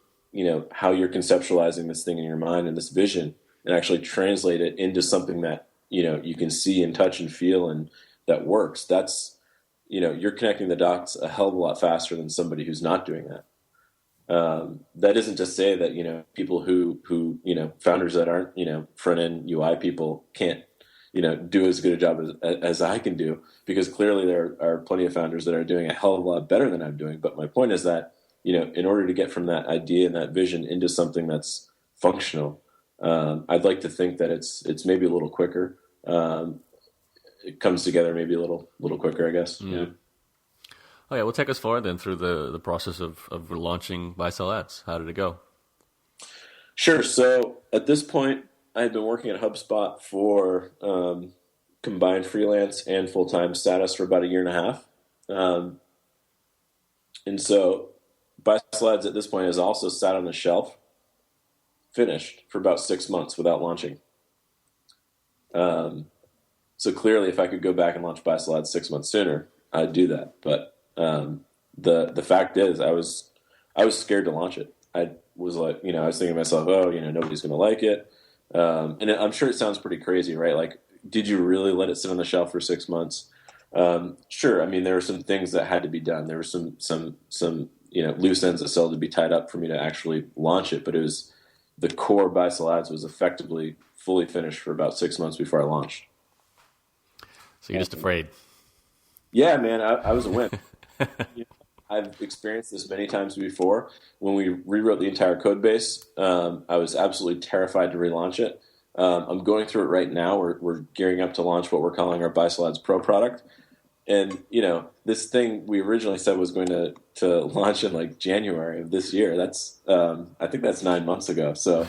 how you're conceptualizing this thing in your mind and this vision and actually translate it into something that, you can see and touch and feel and that works, that's, you're connecting the dots a hell of a lot faster than somebody who's not doing that. That isn't to say that, people who, founders that aren't, front end UI people can't, do as good a job as I can do, because clearly there are plenty of founders that are doing a hell of a lot better than I'm doing. But my point is that, in order to get from that idea and that vision into something that's functional, I'd like to think that it's maybe a little quicker. It comes together maybe a little quicker, I guess. Mm. Yeah. Oh yeah, well, take us forward then through the process of launching Buy Sell Ads. How did it go? Sure. So at this point, I had been working at HubSpot for combined freelance and full-time status for about a year and a half. And so Buy Sell Ads at this point has also sat on the shelf, finished for about 6 months without launching. So clearly, if I could go back and launch Buy Sell Ads 6 months sooner, I'd do that. But the fact is, I was scared to launch it. I was like, I was thinking to myself, nobody's going to like it. And I'm sure it sounds pretty crazy, right? Like, did you really let it sit on the shelf for 6 months? Sure. I mean, there were some things that had to be done. There were some loose ends that still had to be tied up for me to actually launch it. But it was the core Buy Sell Ads was effectively fully finished for about 6 months before I launched. So you're just afraid? Yeah, man, I was a wimp. I've experienced this many times before. When we rewrote the entire code base, I was absolutely terrified to relaunch it. I'm going through it right now. We're gearing up to launch what we're calling our Buy Sell Ads Pro product. And, this thing we originally said was going to launch in like January of this year. That's, I think that's 9 months ago. So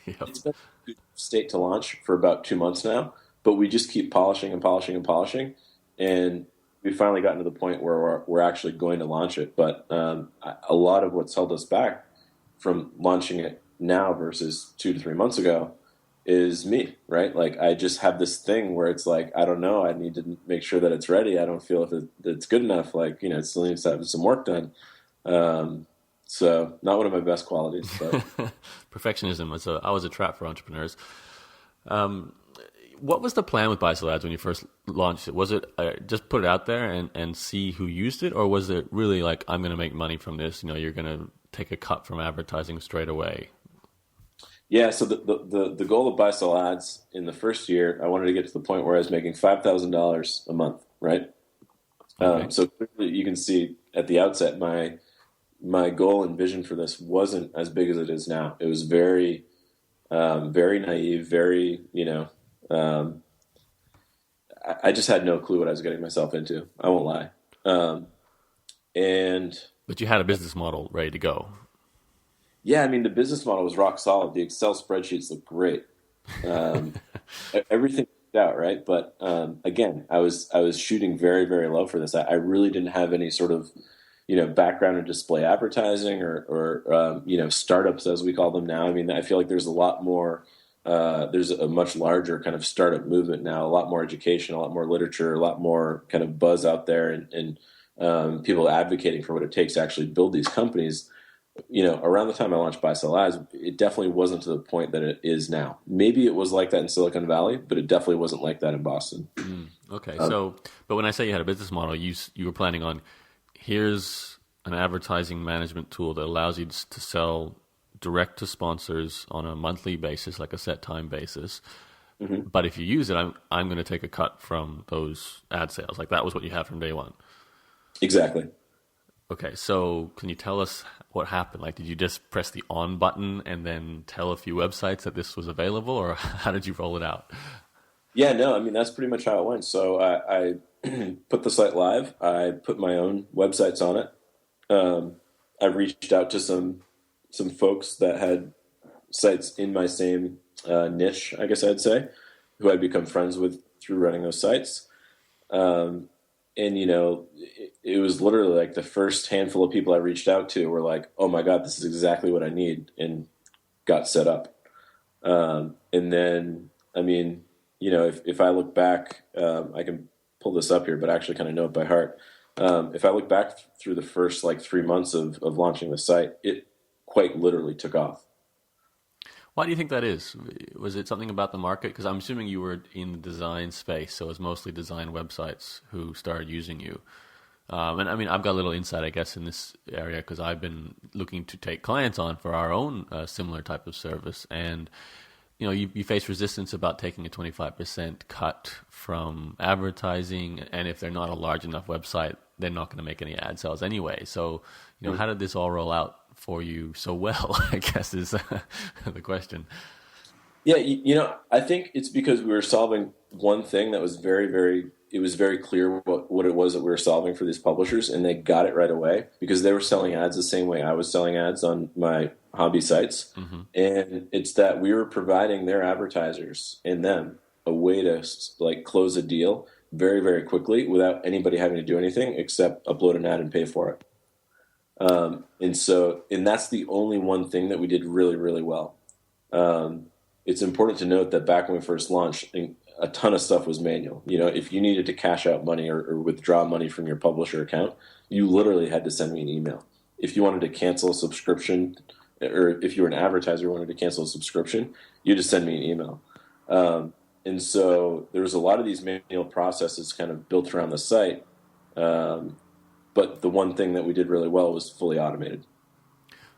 Yep. It's been a good state to launch for about 2 months now, but we just keep polishing and polishing and polishing. And we finally gotten to the point where we're actually going to launch it. But a lot of what's held us back from launching it now versus 2 to 3 months ago is me, right? Like, I just have this thing where it's like, I don't know, I need to make sure that it's ready. I don't feel if it's good enough. Like, it still needs to have some work done. So not one of my best qualities. But. Perfectionism was always a trap for entrepreneurs. What was the plan with Buy Sell Ads when you first launched it? Was it just put it out there and see who used it? Or was it really like, I'm going to make money from this, you're going to take a cut from advertising straight away? Yeah, so the goal of Buy Sell Ads in the first year, I wanted to get to the point where I was making $5,000 a month, right? Okay. So clearly you can see at the outset, my goal and vision for this wasn't as big as it is now. It was very, very naive, very, I just had no clue what I was getting myself into. I won't lie. But you had a business model ready to go. Yeah, I mean, the business model was rock solid. The Excel spreadsheets looked great. Everything worked out, right? But again, I was shooting very, very low for this. I really didn't have any sort of background in display advertising or startups, as we call them now. I mean, I feel like there's a lot more. There's a much larger kind of startup movement now. A lot more education, a lot more literature, a lot more kind of buzz out there, and people advocating for what it takes to actually build these companies. Around the time I launched Buy Sell Ads, it definitely wasn't to the point that it is now. Maybe it was like that in Silicon Valley, but it definitely wasn't like that in Boston. Okay. But when I say you had a business model, you were planning on, here's an advertising management tool that allows you to sell direct to sponsors on a monthly basis, like a set time basis. Mm-hmm. But if you use it, I'm going to take a cut from those ad sales. Like, that was what you had from day one. Exactly. Okay, so can you tell us what happened? Like, did you just press the on button and then tell a few websites that this was available, or how did you roll it out? Yeah, no, I mean, that's pretty much how it went. So I put the site live. I put my own websites on it. I reached out to some folks that had sites in my same niche, I guess I'd say, who I'd become friends with through running those sites. And, it was literally like the first handful of people I reached out to were like, oh my God, this is exactly what I need, and got set up. And then, I mean, if I look back, I can pull this up here, but I actually kind of know it by heart. If I look back through the first like 3 months of launching the site, it quite literally took off. Why do you think that is? Was it something about the market? Because I'm assuming you were in the design space, so it was mostly design websites who started using you. And I mean, I've got a little insight, I guess, in this area because I've been looking to take clients on for our own similar type of service. And, you face resistance about taking a 25% cut from advertising. And if they're not a large enough website, they're not going to make any ad sales anyway. So, how did this all roll out for you so well, I guess is the question. Yeah, I think it's because we were solving one thing that was it was very clear what it was that we were solving for these publishers, and they got it right away because they were selling ads the same way I was selling ads on my hobby sites. Mm-hmm. And it's that we were providing their advertisers and them a way to like close a deal very, very quickly without anybody having to do anything except upload an ad and pay for it. And that's the only one thing that we did really, really well. It's important to note that back when we first launched, a ton of stuff was manual. If you needed to cash out money or withdraw money from your publisher account, you literally had to send me an email. If you wanted to cancel a subscription, or if you were an advertiser who wanted to cancel a subscription, you just send me an email. And so there was a lot of these manual processes kind of built around the site. But the one thing that we did really well was fully automated.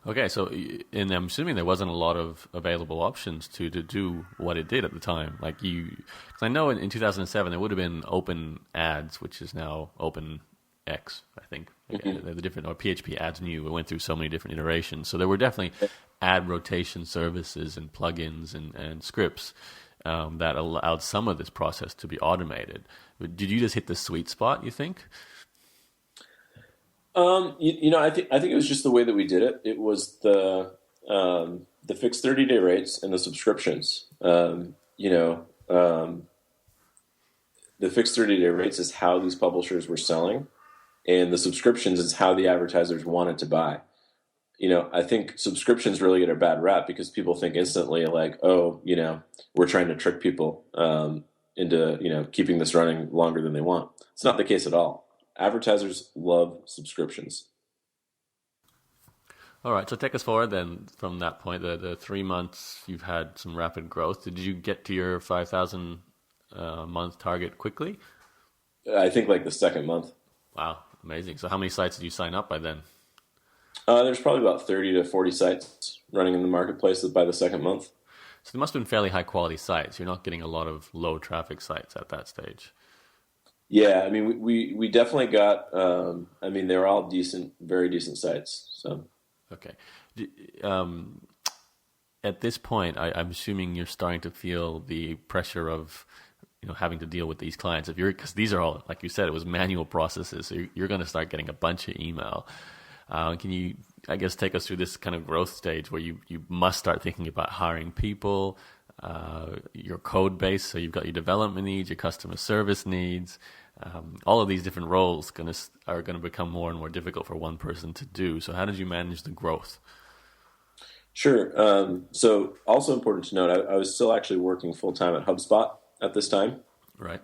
Okay, so and I'm assuming there wasn't a lot of available options to do what it did at the time. Because I know in 2007 there would have been Open Ads, which is now Open X, I think. Mm-hmm. The different, or PHP Ads New. It went through so many different iterations. So there were definitely ad rotation services and plugins and scripts that allowed some of this process to be automated. Did you just hit the sweet spot, you think? I think it was just the way that we did it. It was the fixed 30-day rates and the subscriptions. The fixed 30-day rates is how these publishers were selling, and the subscriptions is how the advertisers wanted to buy. I think subscriptions really get a bad rap because people think instantly like, oh, we're trying to trick people into keeping this running longer than they want. It's not the case at all. Advertisers love subscriptions. All right, so take us forward then from that point. The 3 months you've had some rapid growth. Did you get to your 5,000 month target quickly? I think like the second month. Wow, amazing. So how many sites did you sign up by then? There's probably about 30 to 40 sites running in the marketplace by the second month. So they must have been fairly high quality sites. You're not getting a lot of low traffic sites at that stage. Yeah, I mean, we definitely got. They're all decent, very decent sites. So, okay. At this point, I'm assuming you're starting to feel the pressure of, having to deal with these clients. Because these are all, like you said, it was manual processes. So you're going to start getting a bunch of email. Can you, I guess, take us through this kind of growth stage where you must start thinking about hiring people, your code base. So you've got your development needs, your customer service needs. All of these different roles are going to become more and more difficult for one person to do. So how did you manage the growth? Sure. So also important to note, I was still actually working full-time at HubSpot at this time. Right.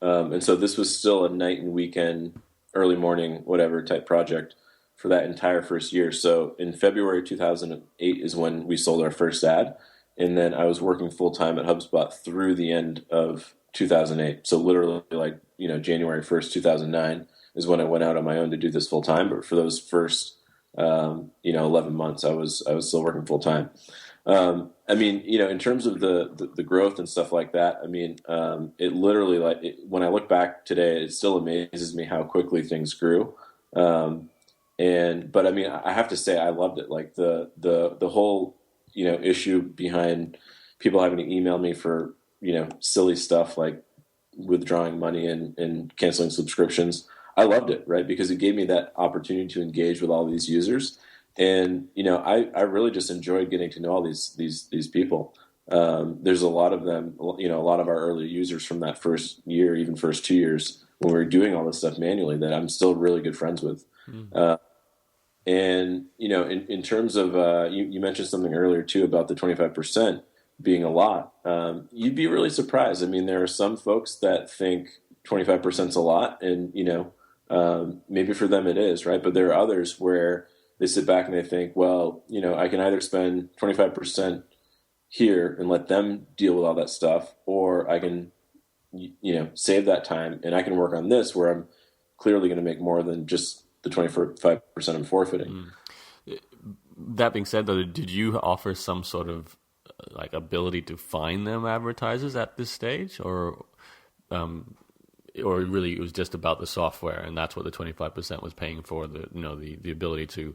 And so this was still a night and weekend, early morning, whatever type project for that entire first year. So in February 2008 is when we sold our first ad. And then I was working full-time at HubSpot through the end of 2008. So literally January 1st, 2009 is when I went out on my own to do this full time. But for those first, 11 months, I was still working full time. In terms of the growth and stuff like that, it literally when I look back today, it still amazes me how quickly things grew. But I have to say I loved it. Like the whole, issue behind people having to email me for, silly stuff like withdrawing money and canceling subscriptions. I loved it, right? Because it gave me that opportunity to engage with all these users. And, I really just enjoyed getting to know all these people. There's a lot of them, a lot of our early users from that first year, even first 2 years when we were doing all this stuff manually that I'm still really good friends with. Mm. In terms of, you mentioned something earlier too about the 25%. being a lot, you'd be really surprised. I mean, there are some folks that think 25% is a lot, and maybe for them it is, right? But there are others where they sit back and they think, well, I can either spend 25% here and let them deal with all that stuff, or I can, save that time and I can work on this where I'm clearly going to make more than just the 25% I'm forfeiting. That being said, though, did you offer some sort of like ability to find them advertisers at this stage, or really it was just about the software, and that's what the 25% was paying for, the ability to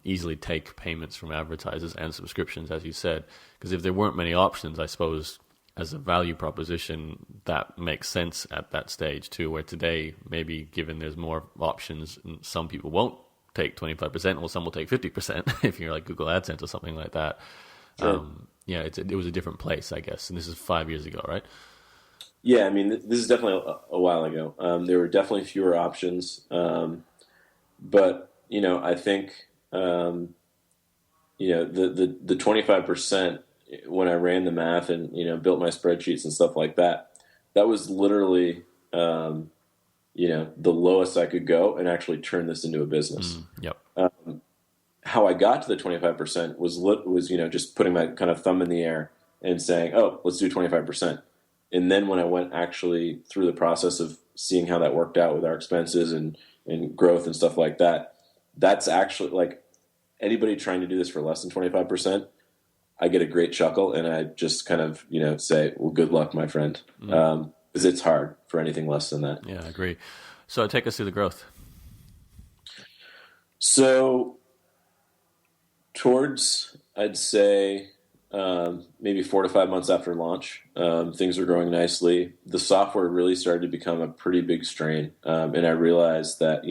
easily take payments from advertisers and subscriptions, as you said? Because if there weren't many options, I suppose as a value proposition, that makes sense at that stage too, where today, maybe given there's more options, some people won't take 25%, or some will take 50% if you're like Google AdSense or something like that. Sure. It was a different place, I guess. And this is 5 years ago, right? Yeah, I mean, this is definitely a while ago. There were definitely fewer options. But, I think, the 25%, when I ran the math and, built my spreadsheets and stuff like that, that was literally, the lowest I could go and actually turn this into a business. Yep. How I got to the 25% was just putting my kind of thumb in the air and saying, oh, let's do 25%. And then when I went actually through the process of seeing how that worked out with our expenses and growth and stuff like that, that's actually like anybody trying to do this for less than 25%, I get a great chuckle and I just kind of, say, well, good luck, my friend. Because it's hard for anything less than that. Yeah, I agree. So take us through the growth. So towards, I'd say, maybe 4 to 5 months after launch, things were growing nicely. The software really started to become a pretty big strain. And I realized that,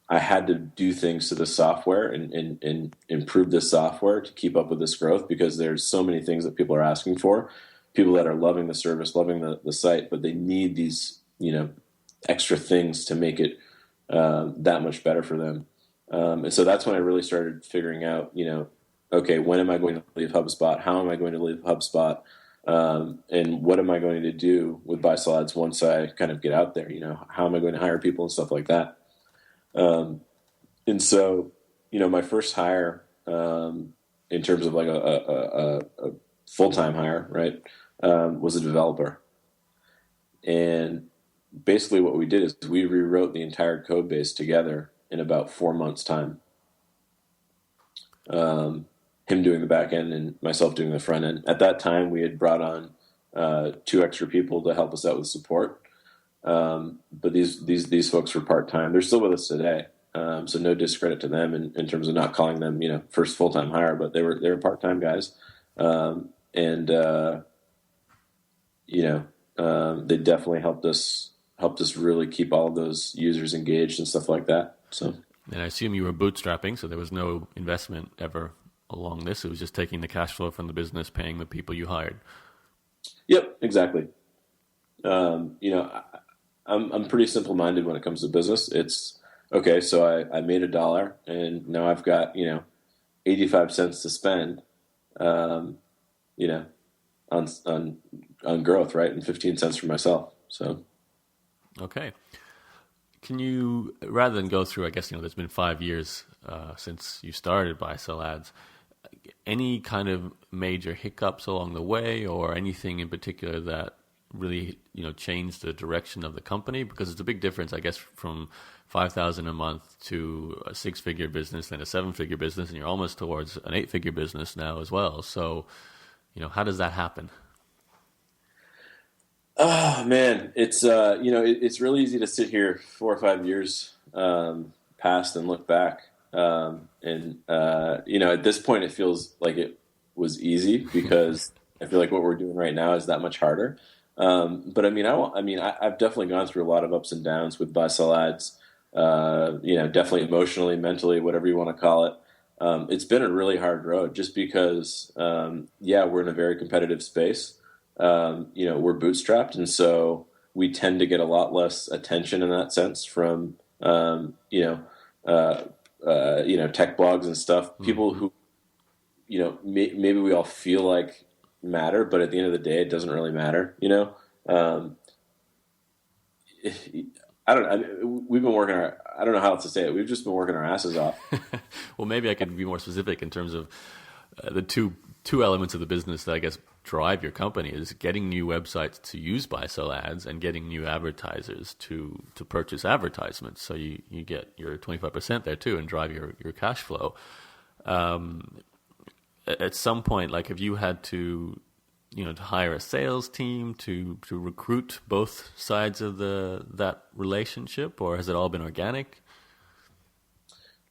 I had to do things to the software and improve the software to keep up with this growth, because there's so many things that people are asking for. People that are loving the service, loving the site, but they need these, extra things to make it that much better for them. And so that's when I really started figuring out, okay, when am I going to leave HubSpot? How am I going to leave HubSpot? And what am I going to do with Buy-Sell Ads once I kind of get out there? How am I going to hire people and stuff like that? And so, my first hire, in terms of like a full-time hire, right, was a developer. And basically what we did is we rewrote the entire code base together in about 4 months' time. Him doing the back end and myself doing the front end. At that time, we had brought on 2 extra people to help us out with support. But these folks were part-time. They're still with us today. So no discredit to them in terms of not calling them, first full-time hire, but they were part-time guys. They definitely helped us really keep all of those users engaged and stuff like that. So. And I assume you were bootstrapping, so there was no investment ever along this. It was just taking the cash flow from the business, paying the people you hired. Yep, exactly. I'm pretty simple-minded when it comes to business. It's okay. So I made $1 and now I've got, 85 cents to spend, on growth, right? And 15 cents for myself. So. Okay. Can you, rather than go through, I guess, there's been 5 years since you started Buy-Sell Ads, any kind of major hiccups along the way, or anything in particular that really, changed the direction of the company? Because it's a big difference, I guess, from $5,000 a month to a 6-figure business, then a 7-figure business, and you're almost towards an 8-figure business now as well. So, how does that happen? Oh man, it's it's really easy to sit here 4 or 5 years past and look back, at this point it feels like it was easy because I feel like what we're doing right now is that much harder. But I've definitely gone through a lot of ups and downs with Buy-Sell Ads. Definitely emotionally, mentally, whatever you want to call it. It's been a really hard road just because, we're in a very competitive space. We're bootstrapped, and so we tend to get a lot less attention in that sense from, tech blogs and stuff. People who, maybe we all feel like matter, but at the end of the day, it doesn't really matter, you know? Um, we've been working I don't know how else to say it. We've just been working our asses off. Well, maybe I could be more specific in terms of the two elements of the business that I guess drive your company is getting new websites to use buy-sell ads and getting new advertisers to purchase advertisements. So you get your 25% there too and drive your cash flow. At some point, like if you had to, to hire a sales team to recruit both sides of that relationship, or has it all been organic?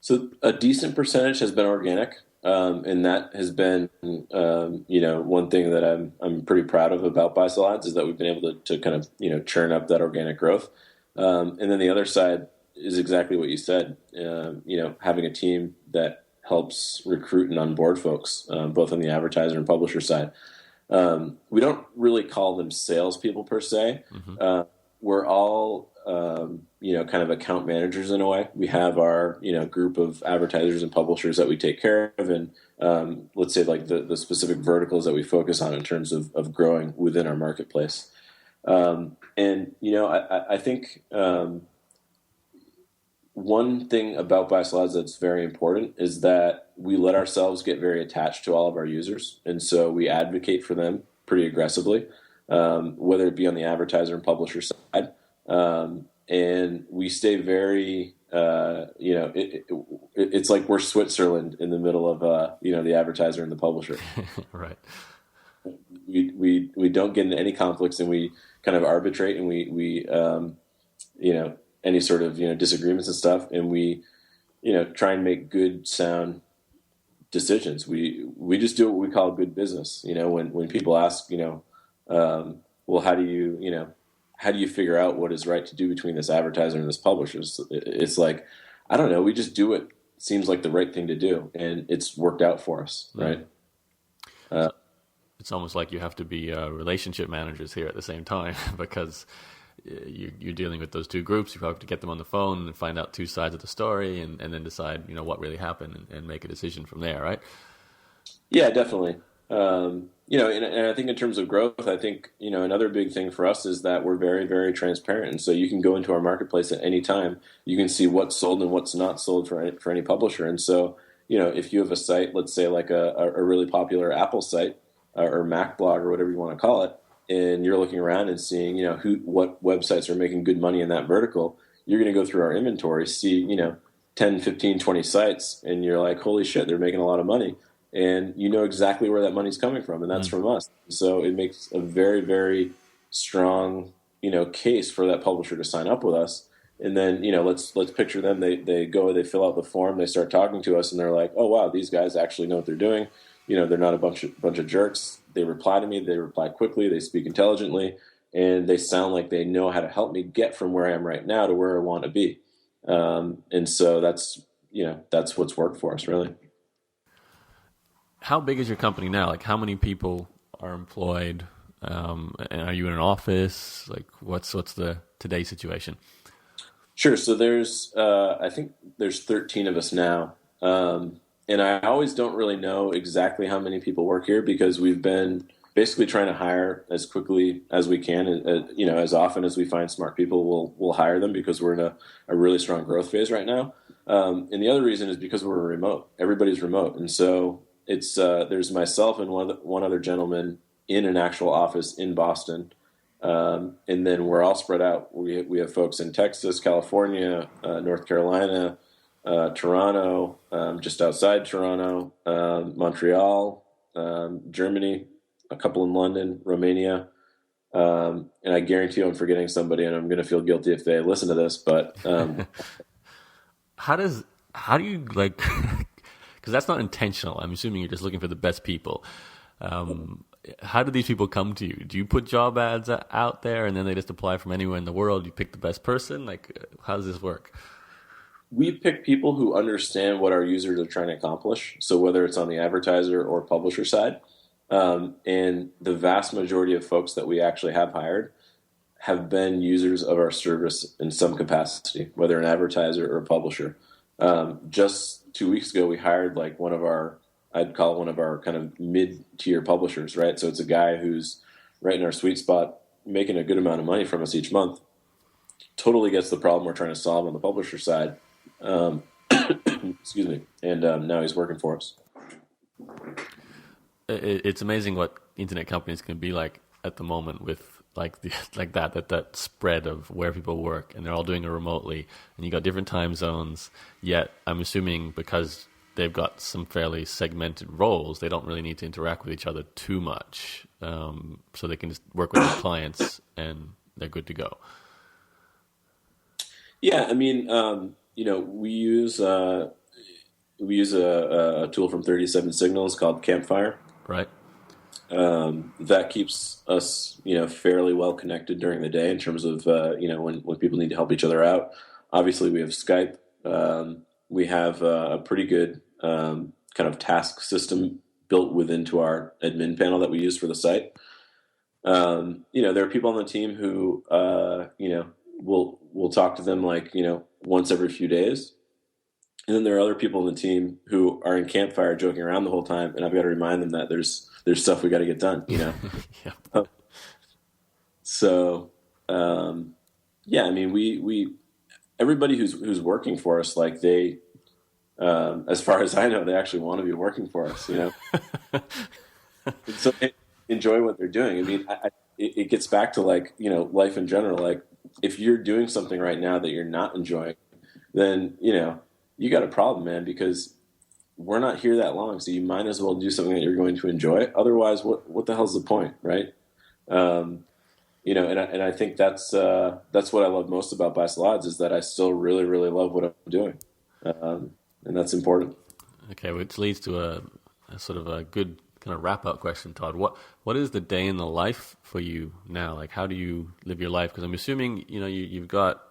So a decent percentage has been organic. And that has been, one thing that I'm pretty proud of about buy-sell ads is that we've been able to kind of, churn up that organic growth. And then the other side is exactly what you said, having a team that helps recruit and onboard folks, both on the advertiser and publisher side. We don't really call them salespeople per se. Mm-hmm. We're all, kind of account managers in a way. We have our, group of advertisers and publishers that we take care of. And let's say like the specific verticals that we focus on in terms of growing within our marketplace. I think one thing about buy-sell ads that's very important is that we let ourselves get very attached to all of our users. And so we advocate for them pretty aggressively, whether it be on the advertiser and publisher side. And we stay very, it's like we're Switzerland in the middle of, the advertiser and the publisher. Right. We don't get into any conflicts, and we kind of arbitrate, and we any sort of, disagreements and stuff. And we, try and make good, sound decisions. We just do what we call good business. When people ask, well, how do you figure out what is right to do between this advertiser and this publisher? It's like, I don't know. We just do what seems like the right thing to do, and it's worked out for us, right? It's almost like you have to be relationship managers here at the same time because you're dealing with those two groups. You have to get them on the phone and find out two sides of the story, and then decide, what really happened, and make a decision from there, right? Yeah, definitely. And I think in terms of growth, I think, another big thing for us is that we're very, very transparent. And so you can go into our marketplace at any time. You can see what's sold and what's not sold for any publisher. And so, if you have a site, let's say like a really popular Apple site or Mac blog or whatever you want to call it, and you're looking around and seeing, what websites are making good money in that vertical, you're going to go through our inventory, see, 10, 15, 20 sites, and you're like, holy shit, they're making a lot of money. And you know exactly where that money's coming from, and that's from us. So it makes a very, very strong, case for that publisher to sign up with us. And then, let's picture them. They go, they fill out the form, they start talking to us, and they're like, oh wow, these guys actually know what they're doing. They're not a bunch of jerks. They reply to me. They reply quickly. They speak intelligently, and they sound like they know how to help me get from where I am right now to where I want to be. And so that's what's worked for us, really. How big is your company now? Like, how many people are employed? And are you in an office? Like, what's the today situation? Sure. So I think there's 13 of us now. And I always don't really know exactly how many people work here because we've been basically trying to hire as quickly as we can. And, as often as we find smart people, we'll hire them because we're in a really strong growth phase right now. And the other reason is because we're remote. Everybody's remote. And so it's there's myself and one other gentleman in an actual office in Boston, and then we're all spread out. We have folks in Texas, California, North Carolina, Toronto, just outside Toronto, Montreal, Germany, a couple in London, Romania, and I guarantee you I'm forgetting somebody, and I'm going to feel guilty if they listen to this. But how do you like? Because that's not intentional. I'm assuming you're just looking for the best people. How do these people come to you? Do you put job ads out there and then they just apply from anywhere in the world? You pick the best person? Like, how does this work? We pick people who understand what our users are trying to accomplish. So whether it's on the advertiser or publisher side, and the vast majority of folks that we actually have hired have been users of our service in some capacity, whether an advertiser or a publisher. Just 2 weeks ago, we hired like one of our I'd call one of our kind of mid-tier publishers, right? So it's a guy who's right in our sweet spot, making a good amount of money from us each month. Totally gets the problem we're trying to solve on the publisher side. Excuse me. And now he's working for us. It's amazing what internet companies can be like at the moment with like that spread of where people work, and they're all doing it remotely, and you got different time zones. Yet I'm assuming because they've got some fairly segmented roles, they don't really need to interact with each other too much, so they can just work with their clients and they're good to go. Yeah, I mean, we use a tool from 37 Signals called Campfire. Right. That keeps us, fairly well connected during the day in terms of, when people need to help each other out. Obviously, we have Skype. We have a pretty good kind of task system built into our admin panel that we use for the site. There are people on the team who, we'll talk to them once every few days. And then there are other people in the team who are in Campfire joking around the whole time, and I've got to remind them that there's stuff we got to get done, Yeah. So, I mean, we everybody who's working for us, like they, as far as I know, they actually want to be working for us, So they enjoy what they're doing. I mean, it gets back to life in general. Like if you're doing something right now that you're not enjoying, then, you got a problem, man, because we're not here that long. So you might as well do something that you're going to enjoy. Otherwise, what the hell's the point, right? And I think that's what I love most about Buy Sell Ads is that I still really, really love what I'm doing. And that's important. Okay, which leads to a sort of a good kind of wrap-up question, Todd. What is the day in the life for you now? Like, how do you live your life? Because I'm assuming, you've got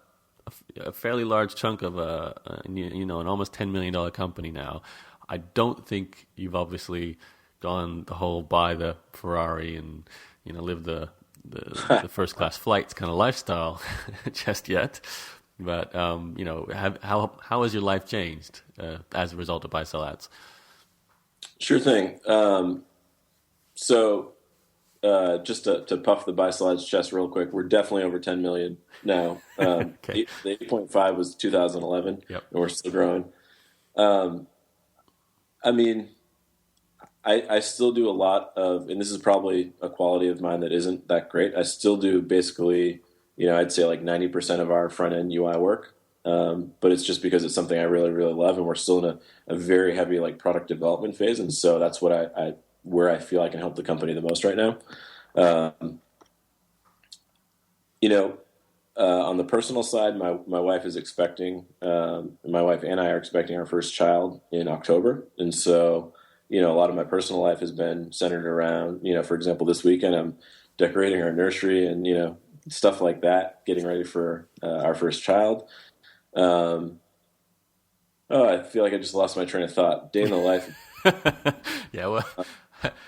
a fairly large chunk of an almost $10 million company now. I don't think you've obviously gone the whole buy the Ferrari and live the first class flights kind of lifestyle just yet. But how has your life changed as a result of Buy Sell Ads? Sure thing. Just to puff the Buy Sell Ads chest real quick, we're definitely over 10 million now. Okay. The 8.5 was 2011, yep. And we're still growing. I mean, I still do a lot of, and this is probably a quality of mine that isn't that great. I still do basically, I'd say 90% of our front end UI work. But it's just because it's something I really, really love, and we're still in a very heavy product development phase, and so that's what where I feel I can help the company the most right now. On the personal side, my wife is expecting, my wife and I are expecting our first child in October. And so, a lot of my personal life has been centered around, for example, this weekend I'm decorating our nursery and, stuff like that, getting ready for our first child. I feel like I just lost my train of thought. Day in the life. Yeah, well,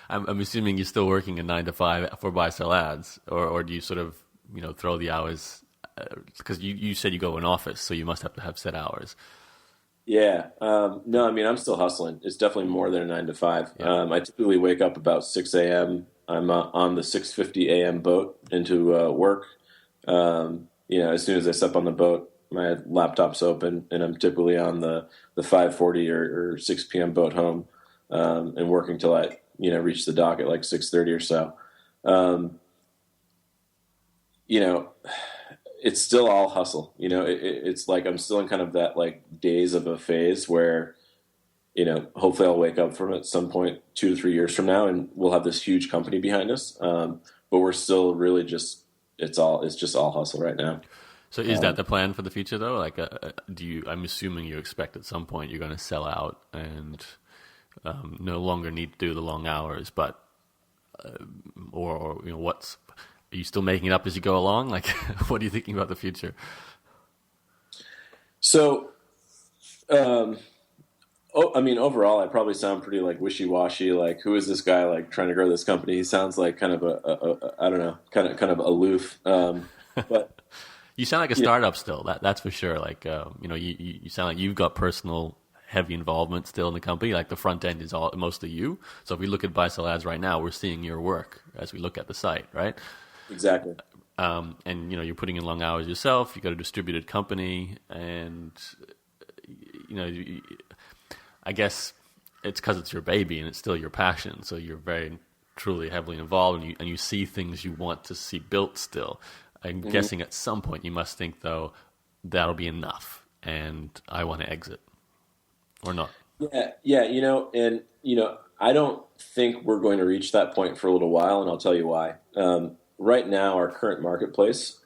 I'm assuming you're still working a 9 to 5 for Buy Sell Ads, or do you sort of throw the hours? Because you said you go in office, so you must have to have set hours. Yeah, no, I mean I'm still hustling. It's definitely more than a 9 to 5. Yeah. I typically wake up about 6 a.m. I'm on the 6:50 a.m. boat into work. As soon as I step on the boat, my laptop's open, and I'm typically on the 5:40 or 6 p.m. boat home, and working till I reach the dock at 6:30 or so. It's still all hustle. It's like I'm still in kind of that days of a phase where, hopefully I'll wake up from it at some point 2 to 3 years from now, and we'll have this huge company behind us. But we're still really just it's just all hustle right now. So is that the plan for the future though? I'm assuming you expect at some point you're going to sell out and no longer need to do the long hours, but are you still making it up as you go along? What are you thinking about the future? So, overall, I probably sound pretty wishy-washy. Who is this guy trying to grow this company? He sounds like kind of I don't know, kind of aloof. But you sound like a startup still. That's for sure. You sound like you've got personal heavy involvement still in the company. Like the front end is all mostly you. So if we look at Buy Sell Ads right now, we're seeing your work as we look at the site, right? Exactly. And you're putting in long hours yourself. You got a distributed company, and I guess it's because it's your baby and it's still your passion. So you're very truly heavily involved, and you see things you want to see built still. I'm guessing at some point you must think, though, that'll be enough and I want to exit, or not. Yeah, I don't think we're going to reach that point for a little while, and I'll tell you why. Right now, our current marketplace,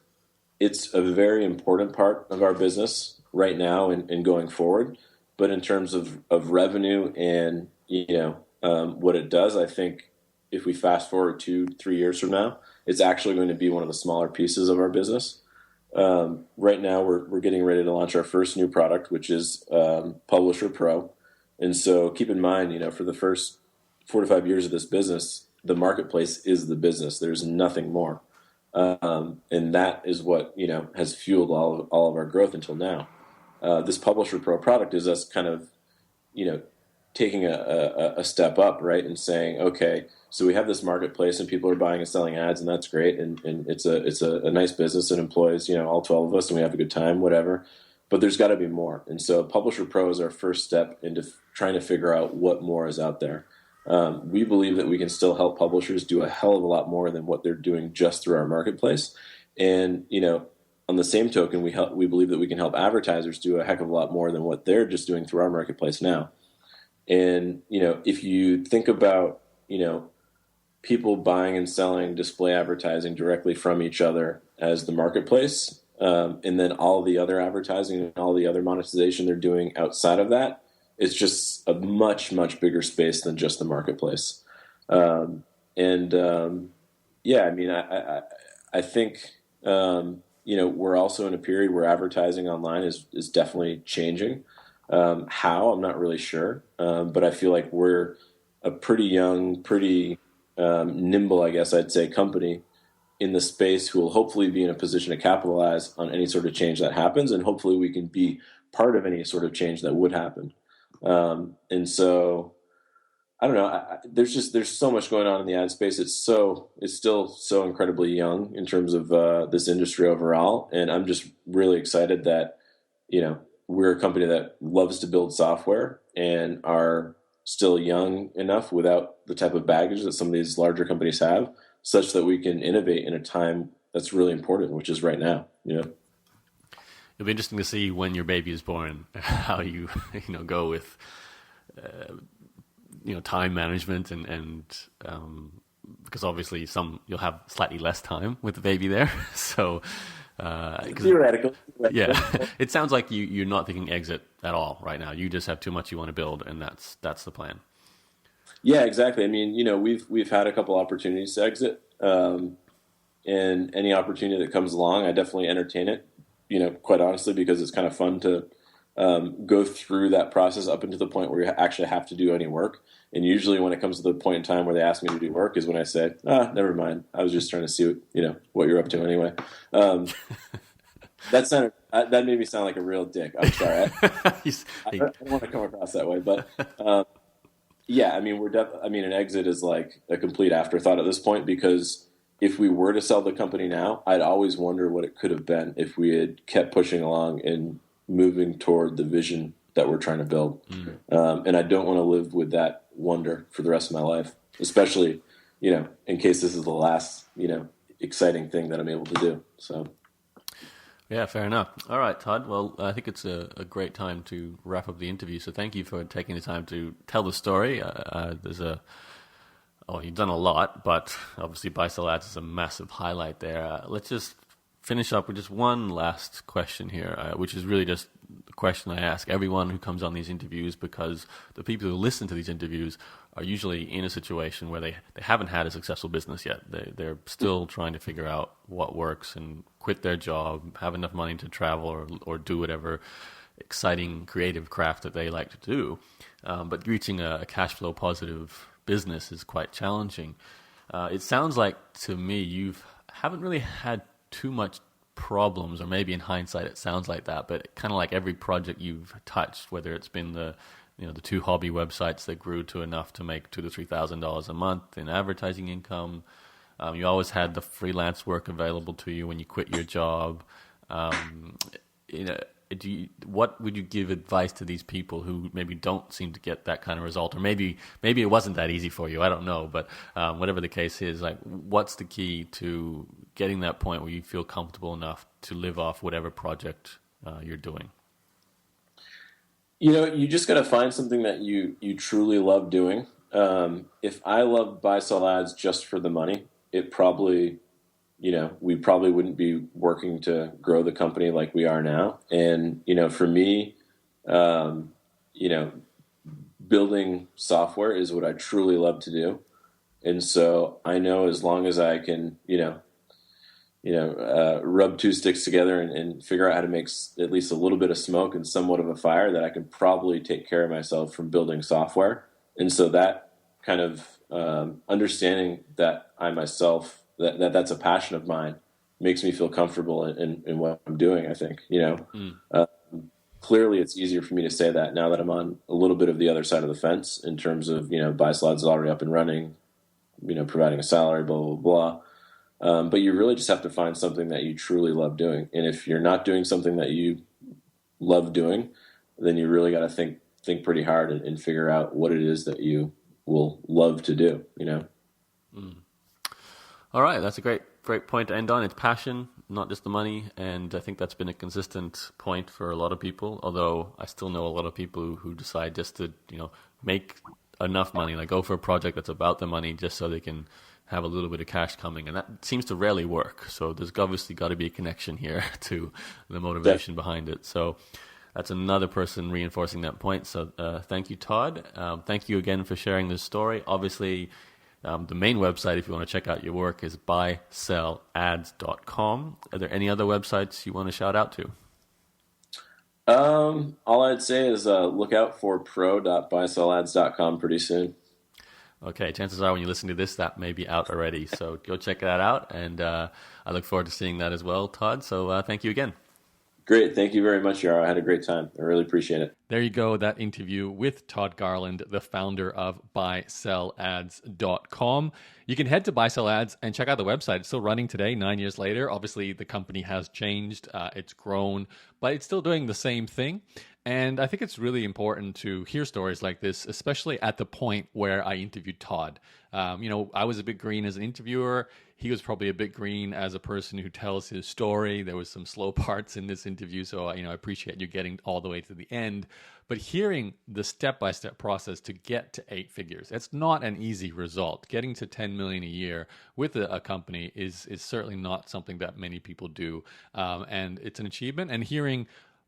it's a very important part of our business right now and going forward. But in terms of revenue and, what it does, I think if we fast forward 2-3 years from now, it's actually going to be one of the smaller pieces of our business. Right now, we're getting ready to launch our first new product, which is Publisher Pro. And so keep in mind, for the first 4 to 5 years of this business, the marketplace is the business. There's nothing more. And that is what, has fueled all of our growth until now. This Publisher Pro product is us kind of, taking a step up, right? And saying, okay, so we have this marketplace and people are buying and selling ads, and that's great. And it's a nice business. It employs, all 12 of us, and we have a good time, whatever. But there's got to be more. And so Publisher Pro is our first step into trying to figure out what more is out there. We believe that we can still help publishers do a hell of a lot more than what they're doing just through our marketplace. And, on the same token, we believe that we can help advertisers do a heck of a lot more than what they're just doing through our marketplace now. And, if you think about, people buying and selling display advertising directly from each other as the marketplace, and then all the other advertising and all the other monetization they're doing outside of that, it's just a much, much bigger space than just the marketplace. I think, we're also in a period where advertising online is definitely changing. How, I'm not really sure. But I feel like we're a pretty young, pretty nimble, I guess I'd say, company in the space who will hopefully be in a position to capitalize on any sort of change that happens. And hopefully we can be part of any sort of change that would happen. And so I don't know. There's so much going on in the ad space. It's still so incredibly young in terms of this industry overall, and I'm just really excited that we're a company that loves to build software and are still young enough without the type of baggage that some of these larger companies have, such that we can innovate in a time that's really important, which is right now. It'll be interesting to see when your baby is born, how you go with. Time management and because obviously you'll have slightly less time with the baby there. So theoretical. Yeah, it sounds like you're not thinking exit at all right now. You just have too much you want to build, and that's the plan. Yeah, exactly. I mean, we've had a couple opportunities to exit, and any opportunity that comes along, I definitely entertain it. Quite honestly, because it's kind of fun to go through that process up into the point where you actually have to do any work. And usually when it comes to the point in time where they ask me to do work is when I say, never mind. I was just trying to see what you're up to anyway. That made me sound like a real dick. I'm sorry. I don't want to come across that way, but yeah, I mean, an exit is like a complete afterthought at this point, because if we were to sell the company now, I'd always wonder what it could have been if we had kept pushing along and moving toward the vision that we're trying to build. And I don't want to live with that wonder for the rest of my life, especially, in case this is the last, exciting thing that I'm able to do. So. Yeah, fair enough. All right, Todd. Well, I think it's a great time to wrap up the interview. So thank you for taking the time to tell the story. You've done a lot, but obviously Buy Sell Ads is a massive highlight there. Let's just finish up with just one last question here, which is really just the question I ask everyone who comes on these interviews, because the people who listen to these interviews are usually in a situation where they haven't had a successful business yet. They're still trying to figure out what works and quit their job, have enough money to travel or do whatever exciting creative craft that they like to do. But reaching a cash flow positive business is quite challenging. It sounds like to me you haven't really had too much problems, or maybe in hindsight it sounds like that, but kind of like every project you've touched, whether it's been the the two hobby websites that grew to enough to make $2,000 to $3,000 a month in advertising income. You always had the freelance work available to you when you quit your job. You know, what would you give advice to these people who maybe don't seem to get that kind of result, or maybe it wasn't that easy for you? I don't know, but whatever the case is, like, what's the key to getting that point where you feel comfortable enough to live off whatever project you're doing? You just got to find something that you truly love doing. If I loved buy sell ads just for the money, it probably, we probably wouldn't be working to grow the company like we are now. And, for me, building software is what I truly love to do. And so I know as long as I can, rub two sticks together and figure out how to make at least a little bit of smoke and somewhat of a fire, that I can probably take care of myself from building software. And so that kind of understanding that I myself, that's a passion of mine, makes me feel comfortable in what I'm doing, I think. Clearly it's easier for me to say that now that I'm on a little bit of the other side of the fence in terms of, buy sell ads is already up and running, providing a salary, blah, blah, blah. But you really just have to find something that you truly love doing. And if you're not doing something that you love doing, then you really got to think pretty hard and figure out what it is that you will love to do, All right, that's a great point to end on. It's passion, not just the money, and I think that's been a consistent point for a lot of people, although I still know a lot of people who decide just to, make enough money, like go for a project that's about the money just so they can have a little bit of cash coming, and that seems to rarely work. So there's obviously got to be a connection here to the motivation behind it. So that's another person reinforcing that point. So thank you, Todd. Thank you again for sharing this story. Obviously, the main website, if you want to check out your work, is buysellads.com. Are there any other websites you want to shout out to? All I'd say is look out for pro.buysellads.com pretty soon. Okay, chances are when you listen to this, that may be out already. So go check that out, and I look forward to seeing that as well, Todd. So thank you again. Great. Thank you very much, Yaro. I had a great time. I really appreciate it. There you go, that interview with Todd Garland, the founder of buysellads.com. You can head to Buy Sell Ads and check out the website. It's still running today, 9 years later. Obviously, the company has changed. It's grown, but it's still doing the same thing. And I think it's really important to hear stories like this, especially at the point where I interviewed Todd. I was a bit green as an interviewer. He was probably a bit green as a person who tells his story. There was some slow parts in this interview, so I appreciate you getting all the way to the end. But hearing the step-by-step process to get to 8 figures, it's not an easy result. Getting to 10 million a year with a company is certainly not something that many people do, and it's an achievement. And hearing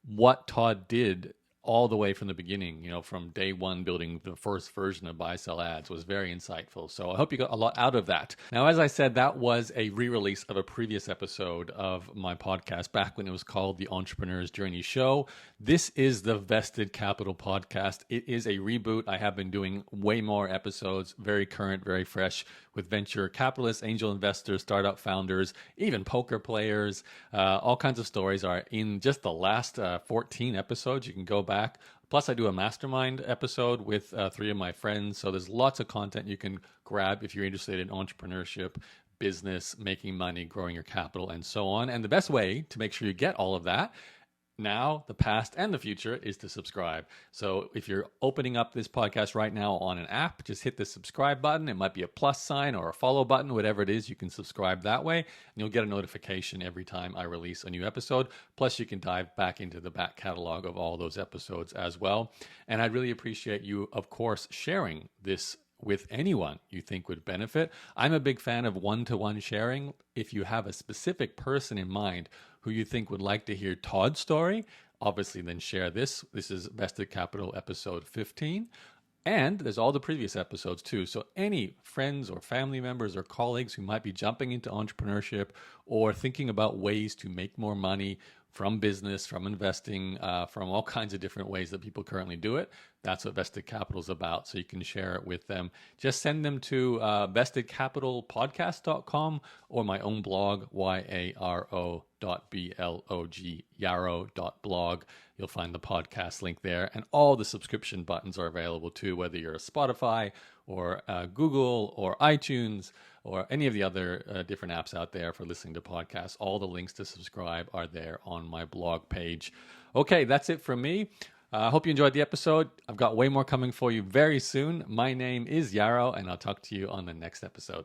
what Todd did all the way from the beginning, from day one, building the first version of Buy Sell Ads was very insightful. So I hope you got a lot out of that. Now, as I said, that was a re-release of a previous episode of my podcast back when it was called The Entrepreneur's Journey Show. This is the Vested Capital Podcast. It is a reboot. I have been doing way more episodes, very current, very fresh, with venture capitalists, angel investors, startup founders, even poker players. All kinds of stories are in just the last 14 episodes. You can go back. Plus, I do a mastermind episode with 3 of my friends. So there's lots of content you can grab if you're interested in entrepreneurship, business, making money, growing your capital, and so on. And the best way to make sure you get all of that now, the past, and the future is to subscribe. So if you're opening up this podcast right now on an app, just hit the subscribe button. It might be a plus sign or a follow button, whatever it is. You can subscribe that way, and you'll get a notification every time I release a new episode. Plus, you can dive back into the back catalog of all those episodes as well. And I'd really appreciate you, of course, sharing this with anyone you think would benefit. I'm a big fan of one-to-one sharing. If you have a specific person in mind who you think would like to hear Todd's story, obviously then share this. This is Vested Capital episode 15. And there's all the previous episodes too. So any friends or family members or colleagues who might be jumping into entrepreneurship or thinking about ways to make more money from business, from investing, from all kinds of different ways that people currently do it, That's what Vested Capital is about. So you can share it with them. Just send them to vestedcapitalpodcast.com or my own blog, yaro.blog, yarrow.blog. You'll find the podcast link there. And all the subscription buttons are available too, whether you're a Spotify or Google or iTunes or any of the other different apps out there for listening to podcasts. All the links to subscribe are there on my blog page. Okay, that's it from me. I hope you enjoyed the episode. I've got way more coming for you very soon. My name is Yarrow, and I'll talk to you on the next episode.